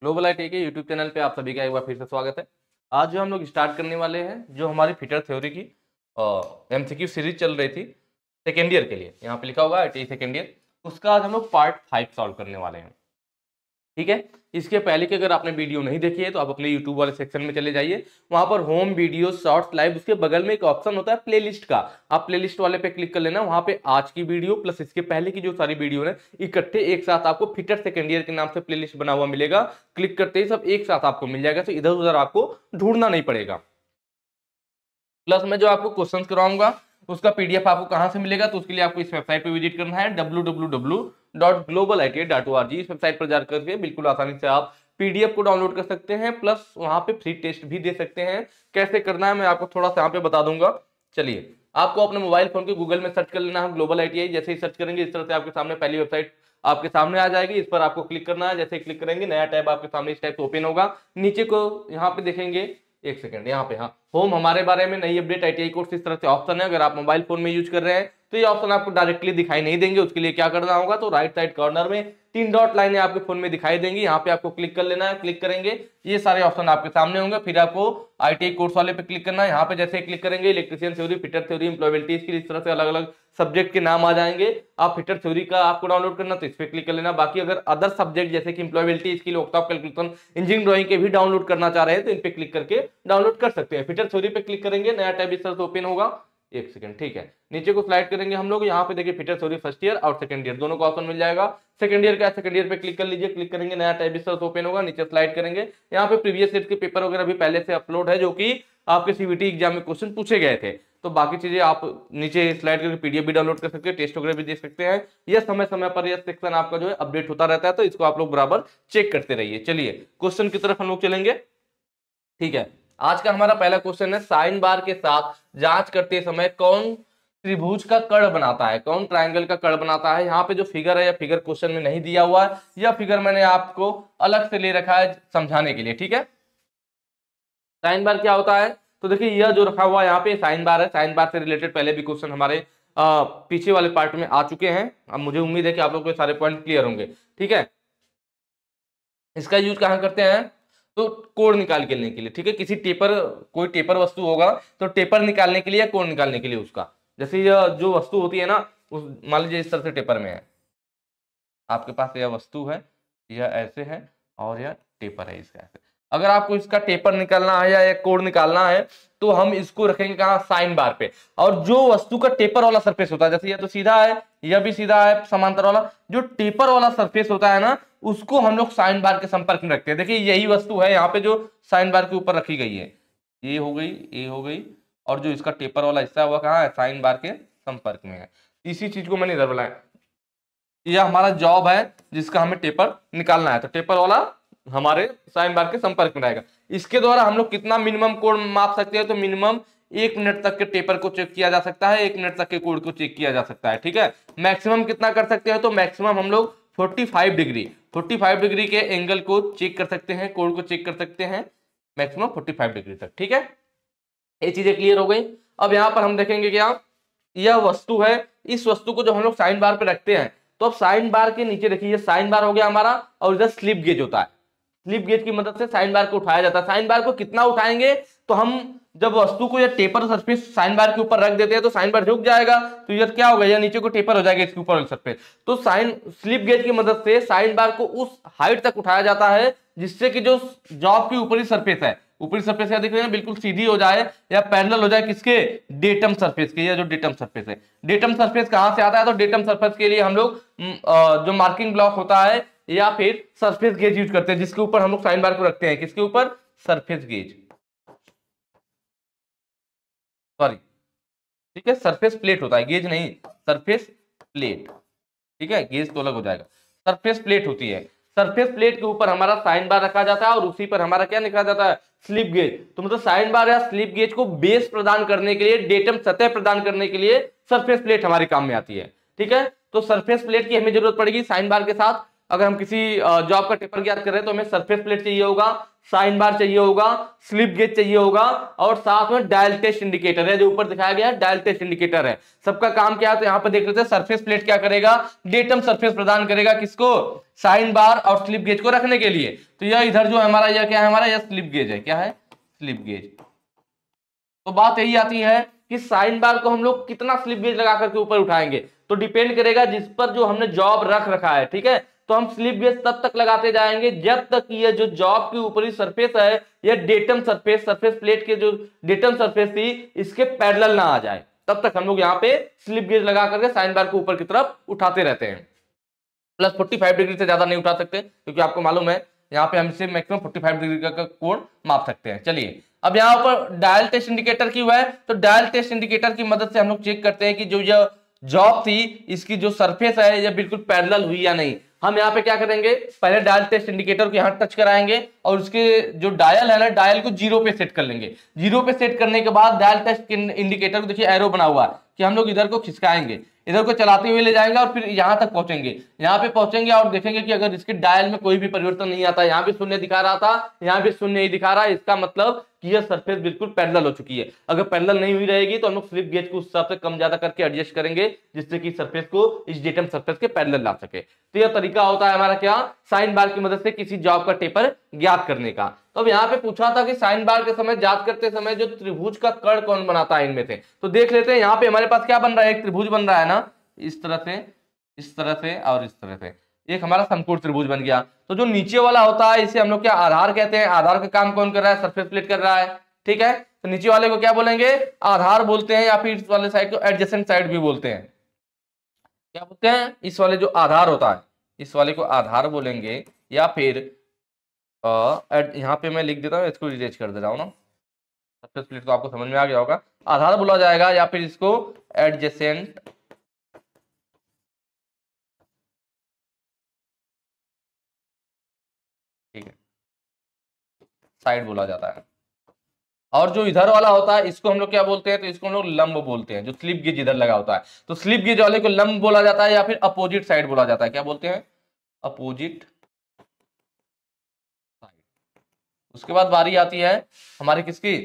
Global IT के YouTube channel पे आप सभी का एक बार फिर से स्वागत है। आज जो हम लोग स्टार्ट करने वाले हैं, जो हमारी फिटर थ्योरी की एमसीक्यू सीरीज चल रही थी सेकेंड ईयर के लिए, यहाँ पे लिखा होगा आईटी सेकेंड ईयर, उसका आज हम लोग पार्ट 5 सॉल्व करने वाले हैं। ठीक है, इसके पहले की अगर आपने वीडियो नहीं देखी है तो आप अपने यूट्यूब वाले सेक्शन में चले जाइए, वहां पर होम वीडियो शॉर्ट्स लाइव, उसके बगल में एक ऑप्शन होता है प्लेलिस्ट का, आप प्लेलिस्ट वाले पे क्लिक कर लेना। वहां पे आज की वीडियो प्लस इसके पहले की जो सारी वीडियो है इकट्ठे एक साथ आपको फिटर सेकेंड ईयर के नाम से प्लेलिस्ट बना हुआ मिलेगा। क्लिक करते ही सब एक साथ आपको मिल जाएगा, तो इधर उधर आपको ढूंढना नहीं पड़ेगा। प्लस मैं जो आपको क्वेश्चंस कराऊंगा उसका पीडीएफ आपको कहां से मिलेगा, तो उसके लिए आपको इस वेबसाइट पे विजिट करना है www.globality.org। इस वेबसाइट पर जाकर के बिल्कुल आसानी से आप पीडीएफ को डाउनलोड कर सकते हैं, प्लस वहां पे फ्री टेस्ट भी दे सकते हैं। कैसे करना है मैं आपको थोड़ा सा यहाँ पे बता दूंगा। चलिए, आपको अपने मोबाइल फोन के गूगल में सर्च कर लेना है ग्लोबल आईटीआई। जैसे ही सर्च करेंगे इस तरह से आपके सामने पहली वेबसाइट आपके सामने आ जाएगी, इस पर आपको क्लिक करना है। जैसे क्लिक करेंगे नया टैब आपके सामने इस टाइप से ओपन होगा। नीचे को यहाँ पे देखेंगे, एक सेकंड, यहाँ पे हाँ होम, हमारे बारे में नई अपडेट आईटीआई कोर्स, इस तरह से ऑप्शन है। अगर आप मोबाइल फोन में यूज कर रहे हैं तो ये ऑप्शन आपको डायरेक्टली दिखाई नहीं देंगे। उसके लिए क्या करना होगा, तो राइट साइड कॉर्नर में 3 डॉट लाइनें आपके फोन में दिखाई देंगी, यहाँ पे आपको क्लिक कर लेना है। क्लिक करेंगे ये सारे ऑप्शन आपके सामने होंगे, फिर आपको आईटीआई कोर्स वाले पे क्लिक करना है। यहाँ पे जैसे क्लिक करेंगे electrician theory, fitter theory, employability skill, इस तरह से अलग अलग सब्जेक्ट के नाम आ जाएंगे। आप फिटर थ्योरी का आपको डाउनलोड करना तो इस पे क्लिक कर लेना। बाकी अगर अदर सब्जेक्ट जैसे कि employability skill, workshop calculation, engineering drawing के भी डाउनलोड करना चाह रहे हैं तो इन पे क्लिक करके डाउनलोड कर सकते हैं। फिटर थ्योरी पे क्लिक करेंगे नया टैब इस तरह से ओपन होगा। एक सेकंड, ठीक है, नीचे को स्लाइड करेंगे हम लोग, यहाँ पे देखिए फिटर थ्योरी फर्स्ट ईयर और सेकंड ईयर दोनों का ऑप्शन मिल जाएगा। सेकंड ईयर का सेकंड ईयर पे क्लिक कर लीजिए। क्लिक करेंगे नया टैब इस तरह से ओपन होगा। नीचे स्लाइड करेंगे, यहाँ पे प्रीवियस ईयर के पेपर वगैरह भी पहले से अपलोड है, जो कि आपके सीबीटी एग्जाम में क्वेश्चन पूछे गए थे। तो बाकी चीजें आप नीचे स्लाइड करके पीडीएफ भी डाउनलोड कर सकते हैं, टेस्ट वगैरह भी देख सकते हैं। यह समय समय पर यह सेक्शन आपका जो है अपडेट होता रहता है, तो इसको आप लोग बराबर चेक करते रहिए। चलिए क्वेश्चन की तरफ हम लोग चलेंगे। ठीक है, आज का हमारा पहला क्वेश्चन है, साइन बार के साथ जांच करते समय कौन त्रिभुज का कर्ण बनाता है, कौन ट्रायंगल का कर्ण बनाता है। यहाँ पे जो फिगर है, या फिगर क्वेश्चन में नहीं दिया हुआ है, यह फिगर मैंने आपको अलग से ले रखा है समझाने के लिए। ठीक है, साइन बार क्या होता है, तो देखिए यह जो रखा हुआ है यहाँ पे साइन बार है। साइन बार से रिलेटेड पहले भी क्वेश्चन हमारे पीछे वाले पार्ट में आ चुके हैं। अब मुझे उम्मीद है कि आप लोग को सारे पॉइंट क्लियर होंगे। ठीक है, इसका यूज कहाँ करते हैं, तो कोण निकाल के लेने के लिए। ठीक है, किसी टेपर, कोई टेपर वस्तु होगा तो टेपर निकालने के लिए, कोण निकालने के लिए उसका, जैसे यह जो वस्तु होती है ना, उस मान लीजिए इस तरह से टेपर में है, आपके पास यह वस्तु है, यह ऐसे है और यह टेपर है इसका ऐसे। अगर आपको इसका टेपर निकालना है या कोण निकालना है तो हम इसको रखेंगे कहाँ, साइन बार पे। और जो वस्तु का टेपर वाला सरफेस होता है, जैसे यह तो सीधा है, यह भी सीधा है समांतर वाला, जो टेपर वाला सरफेस होता है ना, उसको हम लोग साइन बार के संपर्क में रखते हैं। देखिए यही वस्तु है यहाँ पे जो साइन बार के ऊपर रखी गई है, ये हो गई, ये हो गई, और जो इसका टेपर वाला हिस्सा हुआ कहाँ है, साइन बार के संपर्क में है। इसी चीज को मैंने इधर बनाया, यह हमारा जॉब है जिसका हमें टेपर निकालना है, तो टेपर वाला हमारे साइन बार के संपर्क में रहेगा। इसके द्वारा हम लोग कितना मिनिमम कोण माप सकते हैं, तो मिनिमम 1 मिनट तक के टेपर को चेक किया जा सकता है, 1 मिनट तक के कोण को चेक किया जा सकता है। ठीक है, मैक्सिमम कितना कर सकते हैं, तो मैक्सिमम हम लोग 45 डिग्री के एंगल को चेक कर सकते हैं, कोण को चेक कर सकते हैं मैक्सिमम 45 डिग्री तक। ठीक है, ये चीजें क्लियर हो गई। अब यहाँ पर हम देखेंगे क्या, यह वस्तु है, इस वस्तु को जब हम लोग साइन बार पे रखते हैं तो अब साइन बार के नीचे देखिए ये साइन बार हो गया हमारा, और इधर स्लिप गेज होता है। स्लिप गेज की मदद से साइन बार को उठाया जाता है। साइन बार को कितना उठाएंगे, तो हम जब वस्तु को यह टेपर सरफेस साइन बार के ऊपर रख देते हैं तो साइन बार झुक जाएगा, तो यह क्या होगा, यह नीचे को टेपर हो जाएगा इसके ऊपर सरफेस। तो साइन स्लिप गेज की मदद से साइन बार को उस हाइट तक उठाया जाता है जिससे कि जो जॉब की ऊपरी सरफेस है, ऊपरी सरफेस क्या दिख रही है, बिल्कुल सीधी हो जाए या पैरेलल हो जाए किसके, डेटम सरफेस के। ये जो डेटम सरफेस है, डेटम सरफेस कहां से आता है, तो डेटम सरफेस के लिए हम लोग जो मार्किंग ब्लॉक होता है या फिर सरफेस गेज यूज करते हैं, जिसके ऊपर हम लोग साइन बार को रखते हैं, किसके ऊपर, सरफेस गेज, सॉरी, ठीक है, सरफेस प्लेट होता है, गेज नहीं, सरफेस प्लेट। ठीक है, गेज तो अलग हो जाएगा, सरफेस प्लेट होती है। सरफेस प्लेट के ऊपर हमारा साइन बार रखा जाता है और उसी पर हमारा क्या लिखा जाता है, स्लिप गेज। तो मतलब साइन बार या स्लिप गेज को बेस प्रदान करने के लिए, डेटम सतह प्रदान करने के लिए सरफेस प्लेट हमारे काम में आती है। ठीक है, तो सरफेस प्लेट की हमें जरूरत पड़ेगी साइन बार के साथ। अगर हम किसी जॉब का टेपर ज्ञात कर रहे हैं तो हमें सरफेस प्लेट चाहिए होगा, साइन बार चाहिए होगा, स्लिप गेज चाहिए होगा और साथ में डायल टेस्ट इंडिकेटर है, जो ऊपर दिखाया गया है डायल टेस्ट इंडिकेटर है। सबका काम क्या है तो यहां पर देख लेते हैं। सरफेस प्लेट क्या करेगा, डेटम सरफेस प्रदान करेगा किसको, साइन बार और स्लिप गेज को रखने के लिए। तो यह इधर जो है हमारा, यह क्या है हमारा, यह स्लिप गेज है। क्या है, स्लिप गेज। तो बात यही आती है कि साइन बार को हम लोग कितना स्लिप गेज लगा करके ऊपर उठाएंगे, तो डिपेंड करेगा जिस पर जो हमने जॉब रख रखा है, ठीक है। तो हम स्लिप गेज तब तक लगाते जाएंगे जब तक ये जो जॉब की ऊपरी सरफेस है, या डेटम सरफेस, सरफेस प्लेट के जो डेटम सरफेस थी, इसके पैरेलल ना आ जाए, तब तक हम लोग यहाँ पे स्लिप गेज लगा करके साइन बार को ऊपर की तरफ उठाते रहते हैं। प्लस 45 डिग्री से ज्यादा नहीं उठा सकते, क्योंकि आपको मालूम है यहाँ पे हम इसे मैक्सिमम 45 डिग्री का कोण माप सकते हैं। चलिए, अब यहाँ पर डायल टेस्ट इंडिकेटर की हुआ है, तो डायल टेस्ट इंडिकेटर की मदद से हम लोग चेक करते हैं कि जो यह जॉब थी, इसकी जो सरफेस है यह बिल्कुल पैरेलल हुई या नहीं। हम यहाँ पे क्या करेंगे, पहले डायल टेस्ट इंडिकेटर को यहाँ टच कराएंगे और उसके जो डायल है ना, डायल को 0 पे सेट कर लेंगे। 0 पे सेट करने के बाद डायल टेस्ट इंडिकेटर को देखिए एरो बना हुआ है कि हम लोग इधर को खिसकाएंगे, इधर को चलाते हुए ले जाएंगे और फिर यहां तक पहुंचेंगे। यहां पे पहुंचेंगे और देखेंगे कि अगर इसके डायल में कोई भी परिवर्तन नहीं आता, यहां भी 0 दिखा रहा था, यहां भी 0 ही दिखा रहा है, इसका मतलब कि यह सरफेस बिल्कुल पैरेलल हो चुकी है। अगर पैरेलल नहीं हुई रहेगी तो हम लोग स्लिप गेज को उस हिसाब से कम ज्यादा करके एडजस्ट करेंगे, जिससे कि सरफेस को इस डेटम सरफेस के पैरेलल ला सके। तो यह तरीका होता है हमारा क्या, साइन बार की मदद से किसी जॉब का टेपर ज्ञात करने का। तो अब यहाँ पे पूछा था कि साइन बार के समय जांच करते समय जो त्रिभुज का कर्ण कौन बनाता है इनमें से, तो देख लेते हैं। यहाँ पे हमारे पास क्या बन रहा है, एक त्रिभुज बन रहा है ना, इस तरह से, इस तरह से और इस तरह से, एक हमारा समकोण त्रिभुज बन गया। तो जो नीचे वाला होता है इसे हम लोग क्या आधार कहते हैं। आधार का काम कौन कर रहा है, सरफेस प्लेट कर रहा है, ठीक है। तो नीचे वाले को क्या बोलेंगे, आधार बोलते हैं, या फिर इस वाले साइड को एडजेसेंट साइड भी बोलते हैं। क्या बोलते हैं, इस वाले जो आधार होता है इस वाले को आधार बोलेंगे, या फिर यहाँ पे मैं लिख देता हूँ, इसको इरेज कर दे रहा हूँ ना, सरफेस प्लेट तो आपको समझ में आ गया होगा, आधार बोला जाएगा, या फिर इसको एडजेसेंट साइड बोला जाता है। और जो इधर वाला होता है इसको हम लोग क्या बोलते हैं, तो इसको हम लोग लंब बोलते हैं। जो स्लिप गेज इधर लगा होता है, तो स्लिप गेज वाले को लंब बोला जाता है, या फिर अपोजिट साइड बोला जाता है। क्या बोलते हैं, अपोजिट साइड। उसके बाद बारी आती है हमारी किसकी,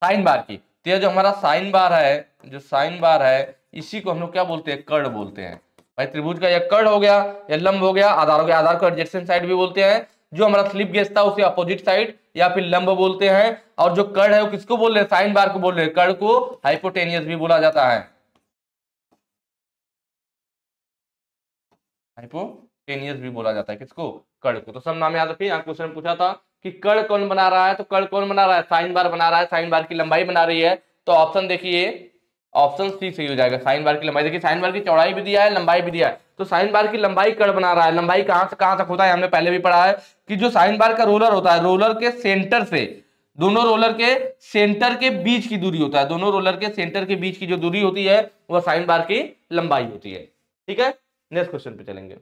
साइन बार की। तो ये जो हमारा साइन बार है, जो साइन बार है, इसी को हम लोग क्या बोलते हैं, कर्ण बोलते हैं। भाई त्रिभुज का यह कर्ण हो गया, यह लंब हो गया, आधार हो गया, आधार को एडजेसेंट साइड भी बोलते हैं। जो हमारा स्लिप गेज था उसे अपोजिट साइड या फिर लंब बोलते हैं। और जो कर्ण है वो किसको बोल रहे हैं, साइन बार को बोल रहे हैं। कर्ण को हाइपोटेनियस भी बोला जाता है, हाइपोटेनियस भी बोला जाता है किसको, कर्ण को। तो सब नाम याद रखिए। यहाँ क्वेश्चन पूछा था कि कर्ण कौन बना रहा है, तो कर्ण कौन बना रहा है, साइन बार बना रहा है, साइन बार की लंबाई बना रही है। तो ऑप्शन देखिए, ऑप्शन सी सही हो जाएगा। साइन बार की लंबाई, देखिए साइन बार की चौड़ाई भी दिया है, लंबाई भी दिया है, तो साइन बार की लंबाई कर्ण बना रहा है। लंबाई कहां से कहां तक होता है, हमने पहले भी पढ़ा है कि जो साइन बार का रोलर होता है, रोलर के सेंटर से, दोनों रोलर के सेंटर के बीच की दूरी होता है, दोनों रोलर के सेंटर के बीच की जो दूरी होती है वह साइन बार की लंबाई होती है, ठीक है। नेक्स्ट क्वेश्चन पे चलेंगे।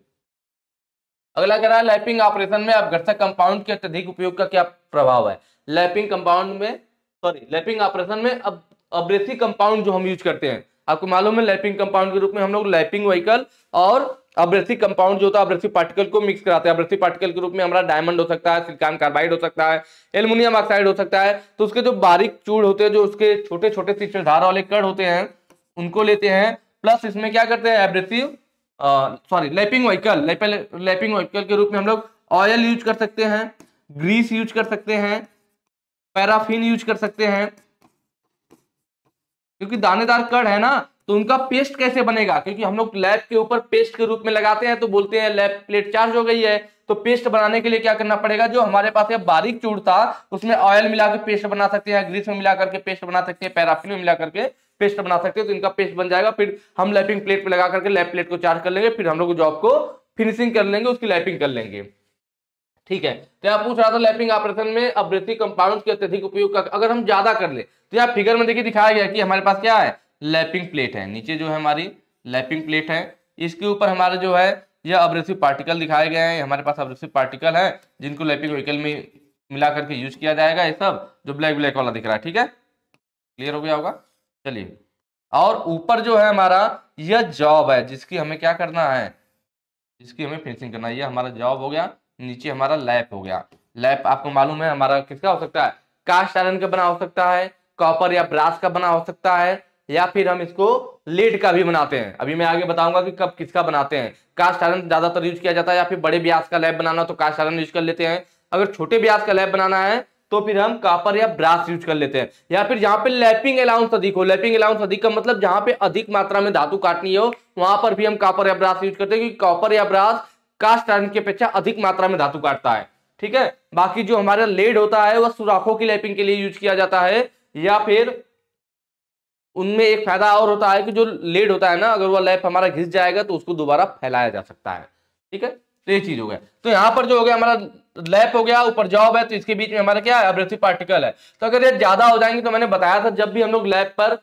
अगला कह रहा है लैपिंग ऑपरेशन में अपघर्षक कंपाउंड के अत्यधिक उपयोग का क्या प्रभाव है। लैपिंग कंपाउंड में, सॉरी, लैपिंग ऑपरेशन में अब अब्रेसिव कंपाउंड जो हम यूज करते हैं, आपको मालूम है लैपिंग कंपाउंड के रूप में हम लोग लैपिंग व्हीकल और अब्रेसिव कंपाउंड जो होता है, अब्रेसिव पार्टिकल को मिक्स कराते हैं। अब्रेसिव पार्टिकल के रूप में हमारा डायमंड हो सकता है, सिलिकॉन कार्बाइड हो सकता है, एल्युमिनियम ऑक्साइड हो सकता है। तो उसके जो बारीक चूड़ होते हैं, जो उसके छोटे छोटे धार वाले कण होते हैं, उनको लेते हैं। प्लस इसमें क्या करते हैं, abrasive sorry lapping vehicle, lapping vehicle के रूप में हम लोग ऑयल यूज कर सकते हैं, ग्रीस यूज कर सकते हैं, पैराफिन यूज कर सकते हैं। क्योंकि दानेदार कण है ना, तो उनका पेस्ट कैसे बनेगा, क्योंकि हम लोग लैब के ऊपर पेस्ट के रूप में लगाते हैं, तो बोलते हैं लैब प्लेट चार्ज हो गई है। तो पेस्ट बनाने के लिए क्या करना पड़ेगा, जो हमारे पास ये बारीक चूड़ था उसमें ऑयल मिला के पेस्ट बना सकते हैं, ग्रीस में मिला करके पेस्ट बना सकते हैं, पैराफिन में मिला करके पेस्ट बना सकते हैं। तो इनका पेस्ट बन जाएगा, फिर हम लैपिंग प्लेट पे लगा करके लैब प्लेट को चार्ज कर लेंगे, फिर हम लोग जॉब को फिनिशिंग कर लेंगे, उसकी लैपिंग कर लेंगे, ठीक है। तो यहाँ पूछ रहा था लैपिंग ऑपरेशन में अब्रेसिव कंपाउंड के अत्यधिक उपयोग का, अगर हम ज्यादा कर ले तो यहाँ फिगर में देखिए दिखाया गया कि हमारे पास क्या है, लैपिंग प्लेट है। नीचे जो है हमारी लैपिंग प्लेट है, इसके ऊपर हमारे जो है यह अब्रेसिव पार्टिकल दिखाए गए हैं। हमारे पास अब्रेसिव पार्टिकल है जिनको लैपिंग व्हीकल में मिला करके यूज किया जाएगा। ये सब जो ब्लैक ब्लैक वाला दिख रहा है, ठीक है, क्लियर हो गया होगा। चलिए, और ऊपर जो है हमारा यह जॉब है जिसकी हमें क्या करना है, जिसकी हमें फिनिशिंग करना है। ये हमारा जॉब हो गया, नीचे हमारा लैप हो गया। लैप आपको मालूम है हमारा किसका हो सकता है, कास्ट आयरन का बना हो सकता है, कॉपर या ब्रास का बना हो सकता है, या फिर हम इसको लेड का भी बनाते हैं। अभी मैं आगे बताऊंगा कि कब किसका बनाते हैं। कास्ट आयरन ज्यादातर यूज किया जाता है, या फिर बड़े ब्यास का लैप बनाना तो कास्ट आयरन यूज कर लेते हैं। अगर छोटे ब्यास का लैप बनाना है तो फिर हम कॉपर या ब्रास यूज कर लेते हैं। या फिर जहां पे लैपिंग अलाउंस अधिक हो, लैपिंग अलाउंस अधिक का मतलब जहां पे अधिक मात्रा में धातु काटनी हो, वहां पर भी हम कॉपर या ब्रास यूज करते हैं, क्योंकि कॉपर या ब्रास कास्ट आयरन की अपेक्षा अधिक मात्रा में धातु काटता है। ठीक है, बाकी जो हमारा लेड होता है वह सुराखों की लैपिंग के लिए यूज किया जाता है, या फिर उनमें एक फायदा और होता है कि जो लेड होता है ना, अगर वो लैप हमारा घिस जाएगा तो उसको दोबारा फैलाया जा सकता है। ठीक है, तो ये चीज हो गया। तो यहां पर जो हो गया हमारा लैप हो गया, ऊपर जॉब है, तो इसके बीच में हमारा क्या है, अब्रेसिव पार्टिकल है। तो अगर ये ज्यादा हो जाएंगे, तो मैंने बताया था जब भी हम लोग लैप पर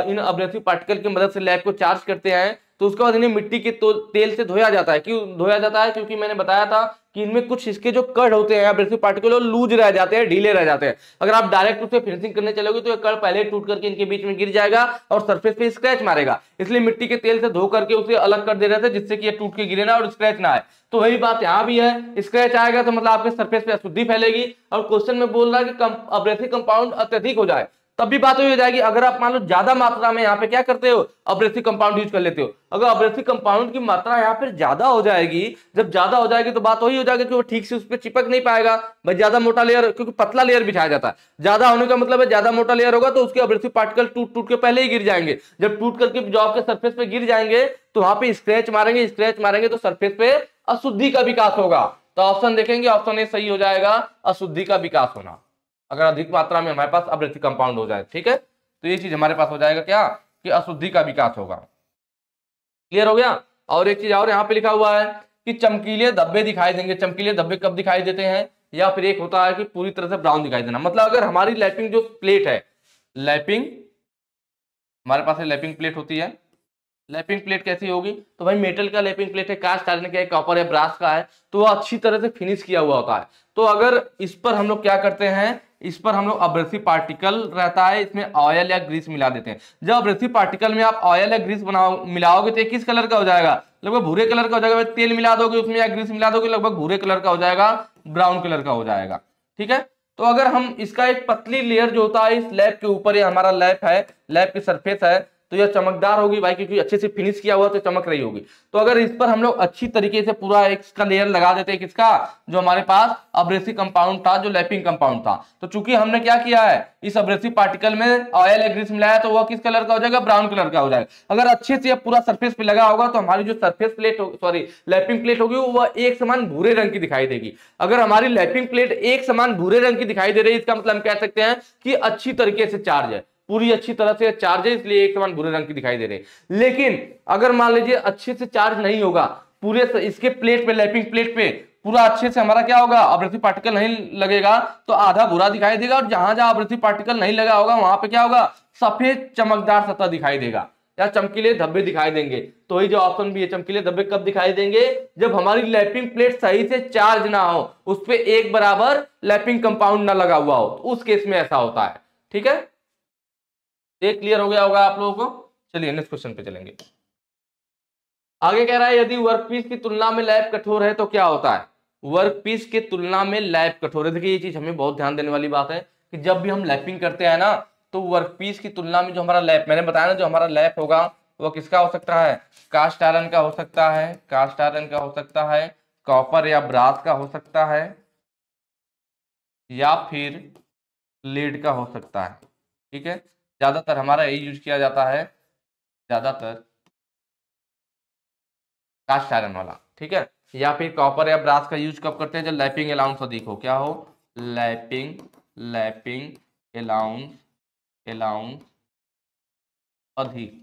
इन अब्रेसिव पार्टिकल की मदद से लैप को चार्ज करते हैं तो उसके बाद इन्हें मिट्टी के तेल से धोया जाता है। क्यों धोया जाता है, क्योंकि मैंने बताया था कि इनमें कुछ इसके जो कण होते हैं अब्रेसिव पार्टिकल, वो लूज रह जाते हैं, ढीले रह जाते हैं। अगर आप डायरेक्ट उससे फिनिशिंग करने चलोगे तो ये कण पहले टूट करके इनके बीच में गिर जाएगा और सरफेस पे स्क्रैच मारेगा। इसलिए मिट्टी के तेल से धो करके उसे अलग कर दे रहे थे, जिससे कि ये टूट के गिरे ना और स्क्रैच ना आए। तो वही बात यहाँ भी है, स्क्रैच आएगा तो मतलब आपके सरफेस पे अशुद्धि फैलेगी। और क्वेश्चन में बोल रहा है कि अब्रेसिव कंपाउंड अत्यधिक हो जाए, तब भी बात हो जाएगी। अगर आप मान लो ज्यादा मात्रा में यहाँ पे क्या करते हो, अब्रेसिव कंपाउंड यूज कर लेते हो। अगर अब्रेसिव कंपाउंड की मात्रा यहाँ पे ज्यादा हो जाएगी, जब ज्यादा हो जाएगी तो बात वही हो जाएगी कि वो ठीक से उस पर चिपक नहीं पाएगा भाई, ज्यादा मोटा लेयर, क्योंकि पतला लेयर बिछाया जाता है। ज्यादा होने का मतलब है ज्यादा मोटा लेयर होगा तो उसके अब्रेसिव पार्टिकल टूट टूट के पहले ही गिर जाएंगे। जब टूट करके जॉब के सरफेस पे गिर जाएंगे तो वहां पे स्क्रैच मारेंगे, स्क्रैच मारेंगे तो सरफेस पे अशुद्धि का विकास होगा। तो ऑप्शन देखेंगे, ऑप्शन ए सही हो जाएगा, अशुद्धि का विकास होना, अगर अधिक मात्रा में हमारे पास अब्रेसिव कंपाउंड हो जाए। ठीक है, तो ये चीज हमारे पास हो जाएगा क्या, कि अशुद्धि का विकास होगा। क्लियर हो गया। और एक चीज और यहाँ पे लिखा हुआ है कि चमकीले धब्बे दिखाई देंगे। चमकीले धब्बे कब दिखाई देते हैं, या फिर एक होता है कि पूरी तरह से ब्राउन दिखाई देना। मतलब अगर हमारी लैपिंग जो प्लेट है, लैपिंग हमारे पास लैपिंग प्लेट होती है। लैपिंग प्लेट कैसी होगी, तो भाई मेटल का लैपिंग प्लेट है, कास्ट आयरन का है, कॉपर या ब्रास का है, तो वो अच्छी तरह से फिनिश किया हुआ होता है। तो अगर इस पर हम लोग क्या करते हैं, इस पर हम लोग अब्रेसिव पार्टिकल रहता है, इसमें ऑयल या ग्रीस मिला देते हैं। जब अब्रेसिव पार्टिकल में आप ऑयल या ग्रीस मिलाओगे तो ये किस कलर का हो जाएगा, लगभग भूरे कलर का हो जाएगा। तेल मिला दोगे उसमें या ग्रीस मिला दोगे, लगभग भूरे कलर का हो जाएगा, ब्राउन कलर का हो जाएगा। ठीक है, तो अगर हम इसका एक पतली लेयर जो होता है इस लैप के ऊपर, ये हमारा लैप है, लैप की सरफेस है, तो यह चमकदार होगी भाई, क्योंकि अच्छे से फिनिश किया हुआ तो चमक रही होगी। तो अगर इस पर हम लोग अच्छी तरीके से पूरा एक इसका लेयर लगा देते हैं, किसका, जो हमारे पास अब्रेसिव कंपाउंड था, जो लैपिंग कंपाउंड था, तो चूंकि हमने क्या किया है, इस अब्रेसिव पार्टिकल में ऑयल या ग्रीस मिलाया, तो वह किस कलर का हो जाएगा, ब्राउन कलर का हो जाएगा। अगर अच्छे से पूरा सरफेस पे लगा होगा तो हमारी जो surface plate sorry lapping plate होगी वह एक समान भूरे रंग की दिखाई देगी। अगर हमारी लैपिंग प्लेट एक समान भूरे रंग की दिखाई दे रही है, इसका मतलब हम कह सकते हैं कि अच्छी तरीके से चार्ज है, पूरी अच्छी तरह से चार्ज है, इसलिए एक समान भूरे रंग की दिखाई दे रही है। लेकिन अगर मान लीजिए अच्छे से चार्ज नहीं होगा, पूरे इसके प्लेट पे, लैपिंग प्लेट पे पूरा अच्छे से हमारा क्या होगा, अब्रेसिव पार्टिकल नहीं लगेगा, तो आधा भूरा दिखाई देगा, और जहां जहां अब्रेसिव पार्टिकल नहीं लगा होगा वहां पे क्या होगा, सफेद चमकदार सतह दिखाई देगा, या चमकीले धब्बे दिखाई देंगे। तो ये जो ऑप्शन भी है, चमकीले धब्बे कब दिखाई देंगे, जब हमारी लैपिंग प्लेट सही से चार्ज ना हो, उस पर एक बराबर लैपिंग कंपाउंड ना लगा हुआ हो, तो उस केस में ऐसा होता है। ठीक है, ये क्लियर हो गया होगा आप लोगों को। चलिए नेक्स्ट क्वेश्चन पे चलेंगे। आगे कह रहा है यदि वर्कपीस की तुलना में लैप कठोर है तो क्या होता है। वर्कपीस की तुलना में लैप कठोर है, देखिए ये चीज हमें बहुत ध्यान देने वाली बात है कि जब भी हम लैपिंग करते हैं ना, तो वर्कपीस की तुलना में जो हमारा लैप, मैंने बताया ना, जो हमारा लैप होगा वो किसका हो सकता है, कास्ट आयरन का हो सकता है, कास्ट आयरन का हो सकता है, कॉपर या ब्रास का हो सकता है, या फिर लीड का हो सकता है। ठीक है, ज्यादातर हमारा यही यूज किया जाता है, ज्यादातर कास्ट आयरन वाला। ठीक है, या फिर कॉपर या ब्रास का यूज कब करते हैं, जब लैपिंग अलाउंस अधिक हो, क्या हो, लैपिंग लैपिंग अलाउंस अलाउंस अधिक।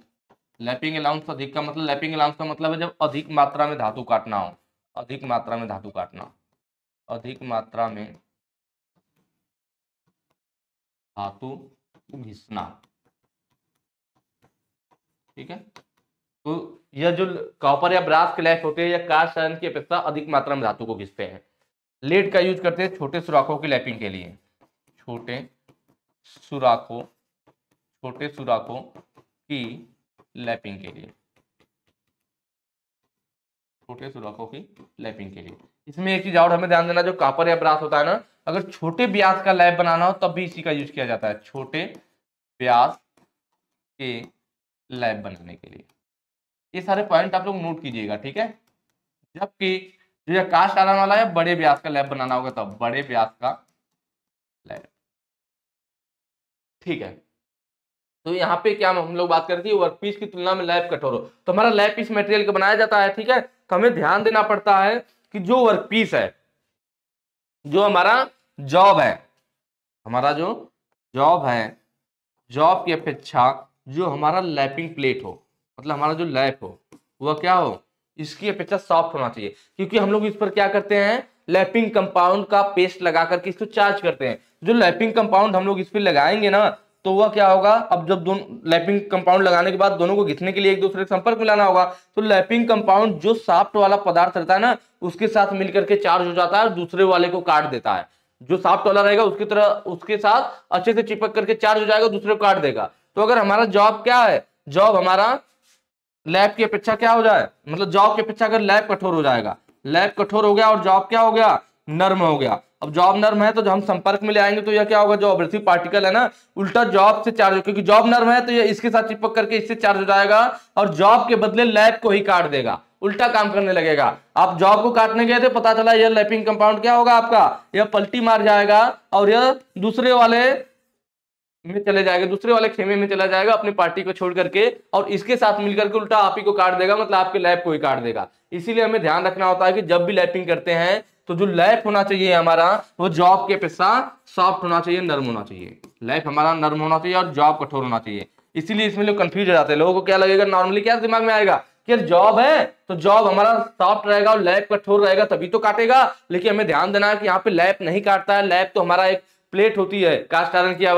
लैपिंग अलाउंस अधिक का मतलब, लैपिंग अलाउंस का मतलब है जब अधिक मात्रा में धातु काटना हो, अधिक मात्रा में धातु काटना, अधिक मात्रा में धातु घिसना। ठीक है, तो यह जो कॉपर या ब्रास के लैप होते हैं या कास्ट आयरन की अपेक्षा अधिक मात्रा में धातु को घिसते हैं। लीड का यूज करते हैं छोटे सुराखों की लैपिंग के लिए, छोटे सुराखों, छोटे सुराखों की लैपिंग के लिए। छोटे सुराखों की लैपिंग के लिए। इसमें एक चीज और हमें ध्यान देना, जो कॉपर या ब्रास होता है ना, अगर छोटे व्यास का लैप बनाना हो तब भी इसी का यूज किया जाता है, छोटे व्यास के लैप बनाने के लिए। ये सारे पॉइंट आप लोग नोट कीजिएगा, ठीक है। जबकि जो ये कास्ट आयरन वाला है, बड़े व्यास का लैप बनाना होगा तब, बड़े व्यास का लैप, ठीक है। तो यहाँ पे क्या हम लोग बात करते हैं, वर्कपीस की तुलना में लैप कठोर हो, तो हमारा लैप इस मटेरियल का बनाया जाता है, ठीक है। तो हमें ध्यान देना पड़ता है कि जो वर्कपीस है, जो हमारा जॉब है, हमारा जो जॉब है, जॉब की अपेक्षा जो हमारा लैपिंग प्लेट हो, मतलब हमारा जो लैप हो, वह क्या हो, इसकी अपेक्षा सॉफ्ट होना चाहिए। क्योंकि हम लोग इस पर क्या करते हैं, लैपिंग कंपाउंड का पेस्ट लगा करके इसको चार्ज करते हैं। जो लैपिंग कंपाउंड हम लोग इस पर लगाएंगे ना, तो वह क्या होगा, अब जब दोनों लैपिंग कंपाउंड लगाने के बाद दोनों को घिसने के लिए एक दूसरे के संपर्क में लाना होगा, तो लैपिंग कंपाउंड जो सॉफ्ट वाला पदार्थ रहता है ना, उसके साथ मिलकर के चार्ज हो जाता है और दूसरे वाले को काट देता है। जो सॉफ्ट वाला रहेगा उसकी तरह उसके साथ अच्छे से चिपक करके चार्ज हो जाएगा, दूसरे को काट देगा। तो अगर हमारा जॉब क्या है, जॉब हमारा लैप की अपेक्षा क्या हो जाए, मतलब जॉब की अपेक्षा अगर लैप कठोर हो जाएगा, लैप कठोर हो गया और जॉब क्या हो गया, नर्म हो गया। अब जॉब नर्म है तो जब हम संपर्क में ले आएंगे तो यह क्या होगा, जो एब्रेसिव पार्टिकल है ना, उल्टा जॉब से चार्ज, क्योंकि जॉब नर्म है तो यह इसके साथ चिपक करके इससे चार्ज हो जाएगा और जॉब के बदले लैप को ही काट देगा, उल्टा काम करने लगेगा। आप जॉब को काटने गए थे, पता चला यह लैपिंग कंपाउंड क्या होगा आपका, यह पलटी मार जाएगा और यह दूसरे वाले में चले जाएगा, दूसरे वाले खेमे में चला जाएगा अपनी पार्टी को छोड़ करके, और इसके साथ मिलकर के उल्टा आप ही को काट देगा, मतलब आपके लैप को ही काट देगा। इसीलिए हमें ध्यान रखना होता है कि जब भी लैपिंग करते हैं तो जो लैप होना चाहिए हमारा, वो जॉब के अपेक्षा सॉफ्ट होना चाहिए, नर्म होना चाहिए। लैप हमारा नर्म होना चाहिए और जॉब कठोर होना चाहिए। इसीलिए इसमें लोग कंफ्यूज हो जाते हैं, लोगों को क्या लगेगा, नॉर्मली क्या दिमाग में आएगा कि जॉब है तो जॉब हमारा सॉफ्ट रहेगा और लैप कठोर रहेगा तभी तो काटेगा। लेकिन हमें ध्यान देना है कि यहाँ पे लैप नहीं काटता है। लैप तो हमारा एक प्लेट होती है कास्ट आयरन की या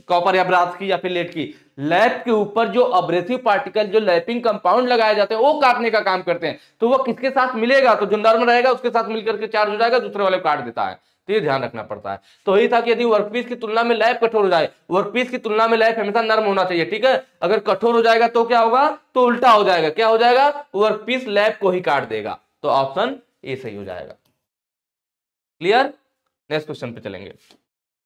कॉपर या ब्रास की या फिर लेड की, लैप के ऊपर जो अब्रेसिव पार्टिकल, जो लैपिंग कंपाउंड लगाए जाते हैं, वो काटने का काम करते हैं। तो वो किसके साथ मिलेगा, तो जो नर्म रहेगा उसके साथ मिलकर के चार्ज हो जाएगा, दूसरे वाले काट देता है। तो ये ध्यान रखना पड़ता है। तो यही था कि यदि वर्कपीस की तुलना में लैप कठोर हो जाए, वर्कपीस की तुलना में लैप हमेशा नर्म होना चाहिए, ठीक है। अगर कठोर हो जाएगा तो क्या होगा, तो उल्टा हो जाएगा, क्या हो जाएगा, वर्कपीस लैप को ही काट देगा। तो ऑप्शन ए सही हो जाएगा। क्लियर। नेक्स्ट क्वेश्चन पे चलेंगे।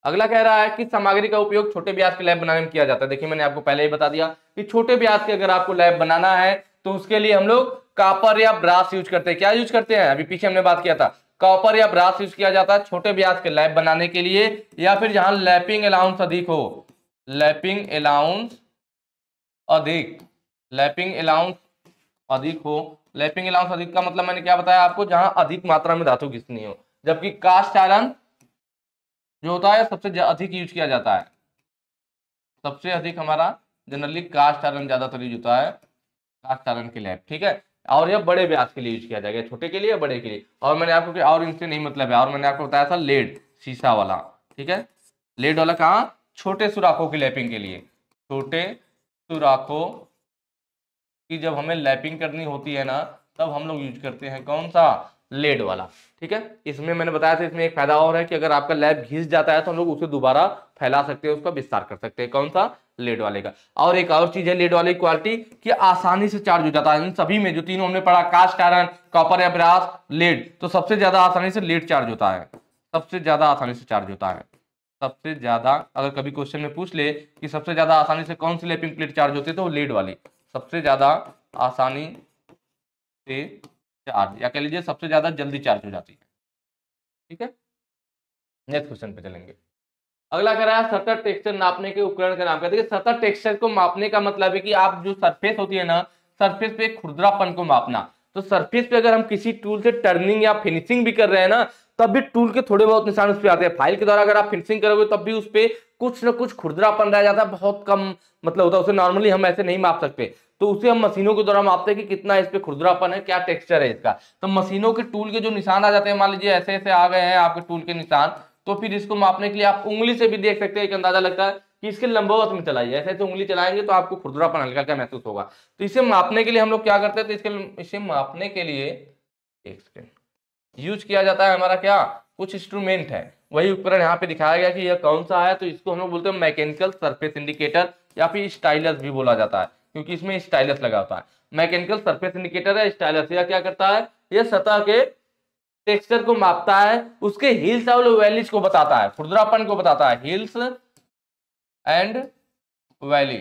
अगला कह रहा है कि सामग्री का उपयोग छोटे व्यास के लैप बनाने में किया जाता है। देखिए मैंने आपको पहले ही बता दिया कि छोटे व्यास के अगर आपको लैप बनाना है तो उसके लिए हम लोग कॉपर या ब्रास यूज करते हैं। क्या यूज करते हैं, अभी पीछे हमने बात किया था, कॉपर या ब्रास यूज किया जाता है छोटे व्यास के लैप बनाने के लिए, या फिर जहां लैपिंग अलाउंस अधिक हो, लैपिंग अलाउंस अधिक, लैपिंग अलाउंस अधिक हो। लैपिंग अलाउंस अधिक का मतलब मैंने क्या बताया आपको, जहां अधिक मात्रा में धातु घिसनी हो। जबकि कास्ट आयरन जो होता है सबसे अधिक यूज किया जाता है, सबसे अधिक हमारा जनरली कास्ट आयरन ज्यादातर यूज होता है, कास्ट आयरन के लैप, ठीक है। और यह बड़े व्यास के लिए यूज किया जाएगा, छोटे के लिए या बड़े के लिए। और मैंने आपको और इनसे नहीं मतलब है, और मैंने आपको बताया था लेड, शीशा वाला, ठीक है। लेड वाला कहाँ, छोटे सुराखों की लैपिंग के लिए, छोटे सुराखों की जब हमें लैपिंग करनी होती है ना, तब हम लोग यूज करते हैं कौन सा, लेड वाला, ठीक है। इसमें मैंने बताया था, इसमें एक फायदा और है कि अगर आपका लैप घिस जाता है तो हम लोग उसे दोबारा फैला सकते हैं, उसका विस्तार कर सकते हैं, कौन सा, लेड वाले का। और एक और चीज है लेड वाले की क्वालिटी कि आसानी से चार्ज हो जाता है। इन सभी में जो तीनों हमने पढ़ा, कास्ट आयरन, कॉपर या ब्रास, लेड, तो सबसे ज्यादा आसानी से लेड चार्ज होता है, सबसे ज्यादा आसानी से चार्ज होता है। सबसे ज्यादा अगर कभी क्वेश्चन में पूछ ले कि सबसे ज्यादा आसानी से कौन सी लैपिंग प्लेट चार्ज होती है, तो वो लेड वाली सबसे ज्यादा आसानी से चार्ज, या कह लीजिए सबसे ज्यादा जल्दी चार्ज हो जाती है, ठीक है। नेक्स्ट क्वेश्चन पे चलेंगे। अगला कह रहा है सतह टेक्सचर नापने के उपकरण का नाम। कहते हैं सतह टेक्सचर को मापने का मतलब है कि आप जो सरफेस होती है ना, सरफेस पे खुरदरापन को मापना। तो सरफेस पे अगर हम किसी टूल से टर्निंग या फिनिशिंग भी कर रहे हैं ना, तब भी टूल के थोड़े बहुत निशान उस पे आते हैं। फाइल के द्वारा अगर आप फिनिशिंग करोगे तब भी उस पे कुछ ना कुछ खुरदरापन रह जाता है, बहुत कम मतलब होता है, उसे नॉर्मली हम ऐसे नहीं माप सकते। तो उसे हम मशीनों के द्वारा मापते हैं कि कितना इस पे खुरदरापन है, क्या टेक्सचर है इसका। तो मशीनों के टूल के जो निशान आ जाते हैं, मान लीजिए ऐसे ऐसे आ गए हैं आपके टूल के निशान, तो फिर इसको मापने के लिए आप उंगली से भी देख सकते हैं, एक अंदाजा लगता है कि इसके लंबवत में चलाइए, ऐसे ऐसे उंगली चलाएंगे तो आपको खुरदरापन हल्का हल्का महसूस होगा। तो इसे मापने के लिए हम लोग क्या करते हैं, तो इसे मापने के लिए एक सेकेंड यूज किया जाता है हमारा क्या, कुछ इंस्ट्रूमेंट है, वही उपकरण यहाँ पे दिखाया गया कि यह कौन सा है। तो इसको हम लोग बोलते हैं मैकेनिकल सरफेस इंडिकेटर या फिर स्टाइलस भी बोला जाता है। क्योंकि इसमें स्टाइलस लगा होता है। मैकेनिकल सरफेस इंडिकेटर है स्टाइलस, यह क्या करता है, यह सतह के टेक्सचर को मापता है, उसके हिल्स और वैलीज को बताता है, खुरदरापन को बताता है, हिल्स एंड वैली,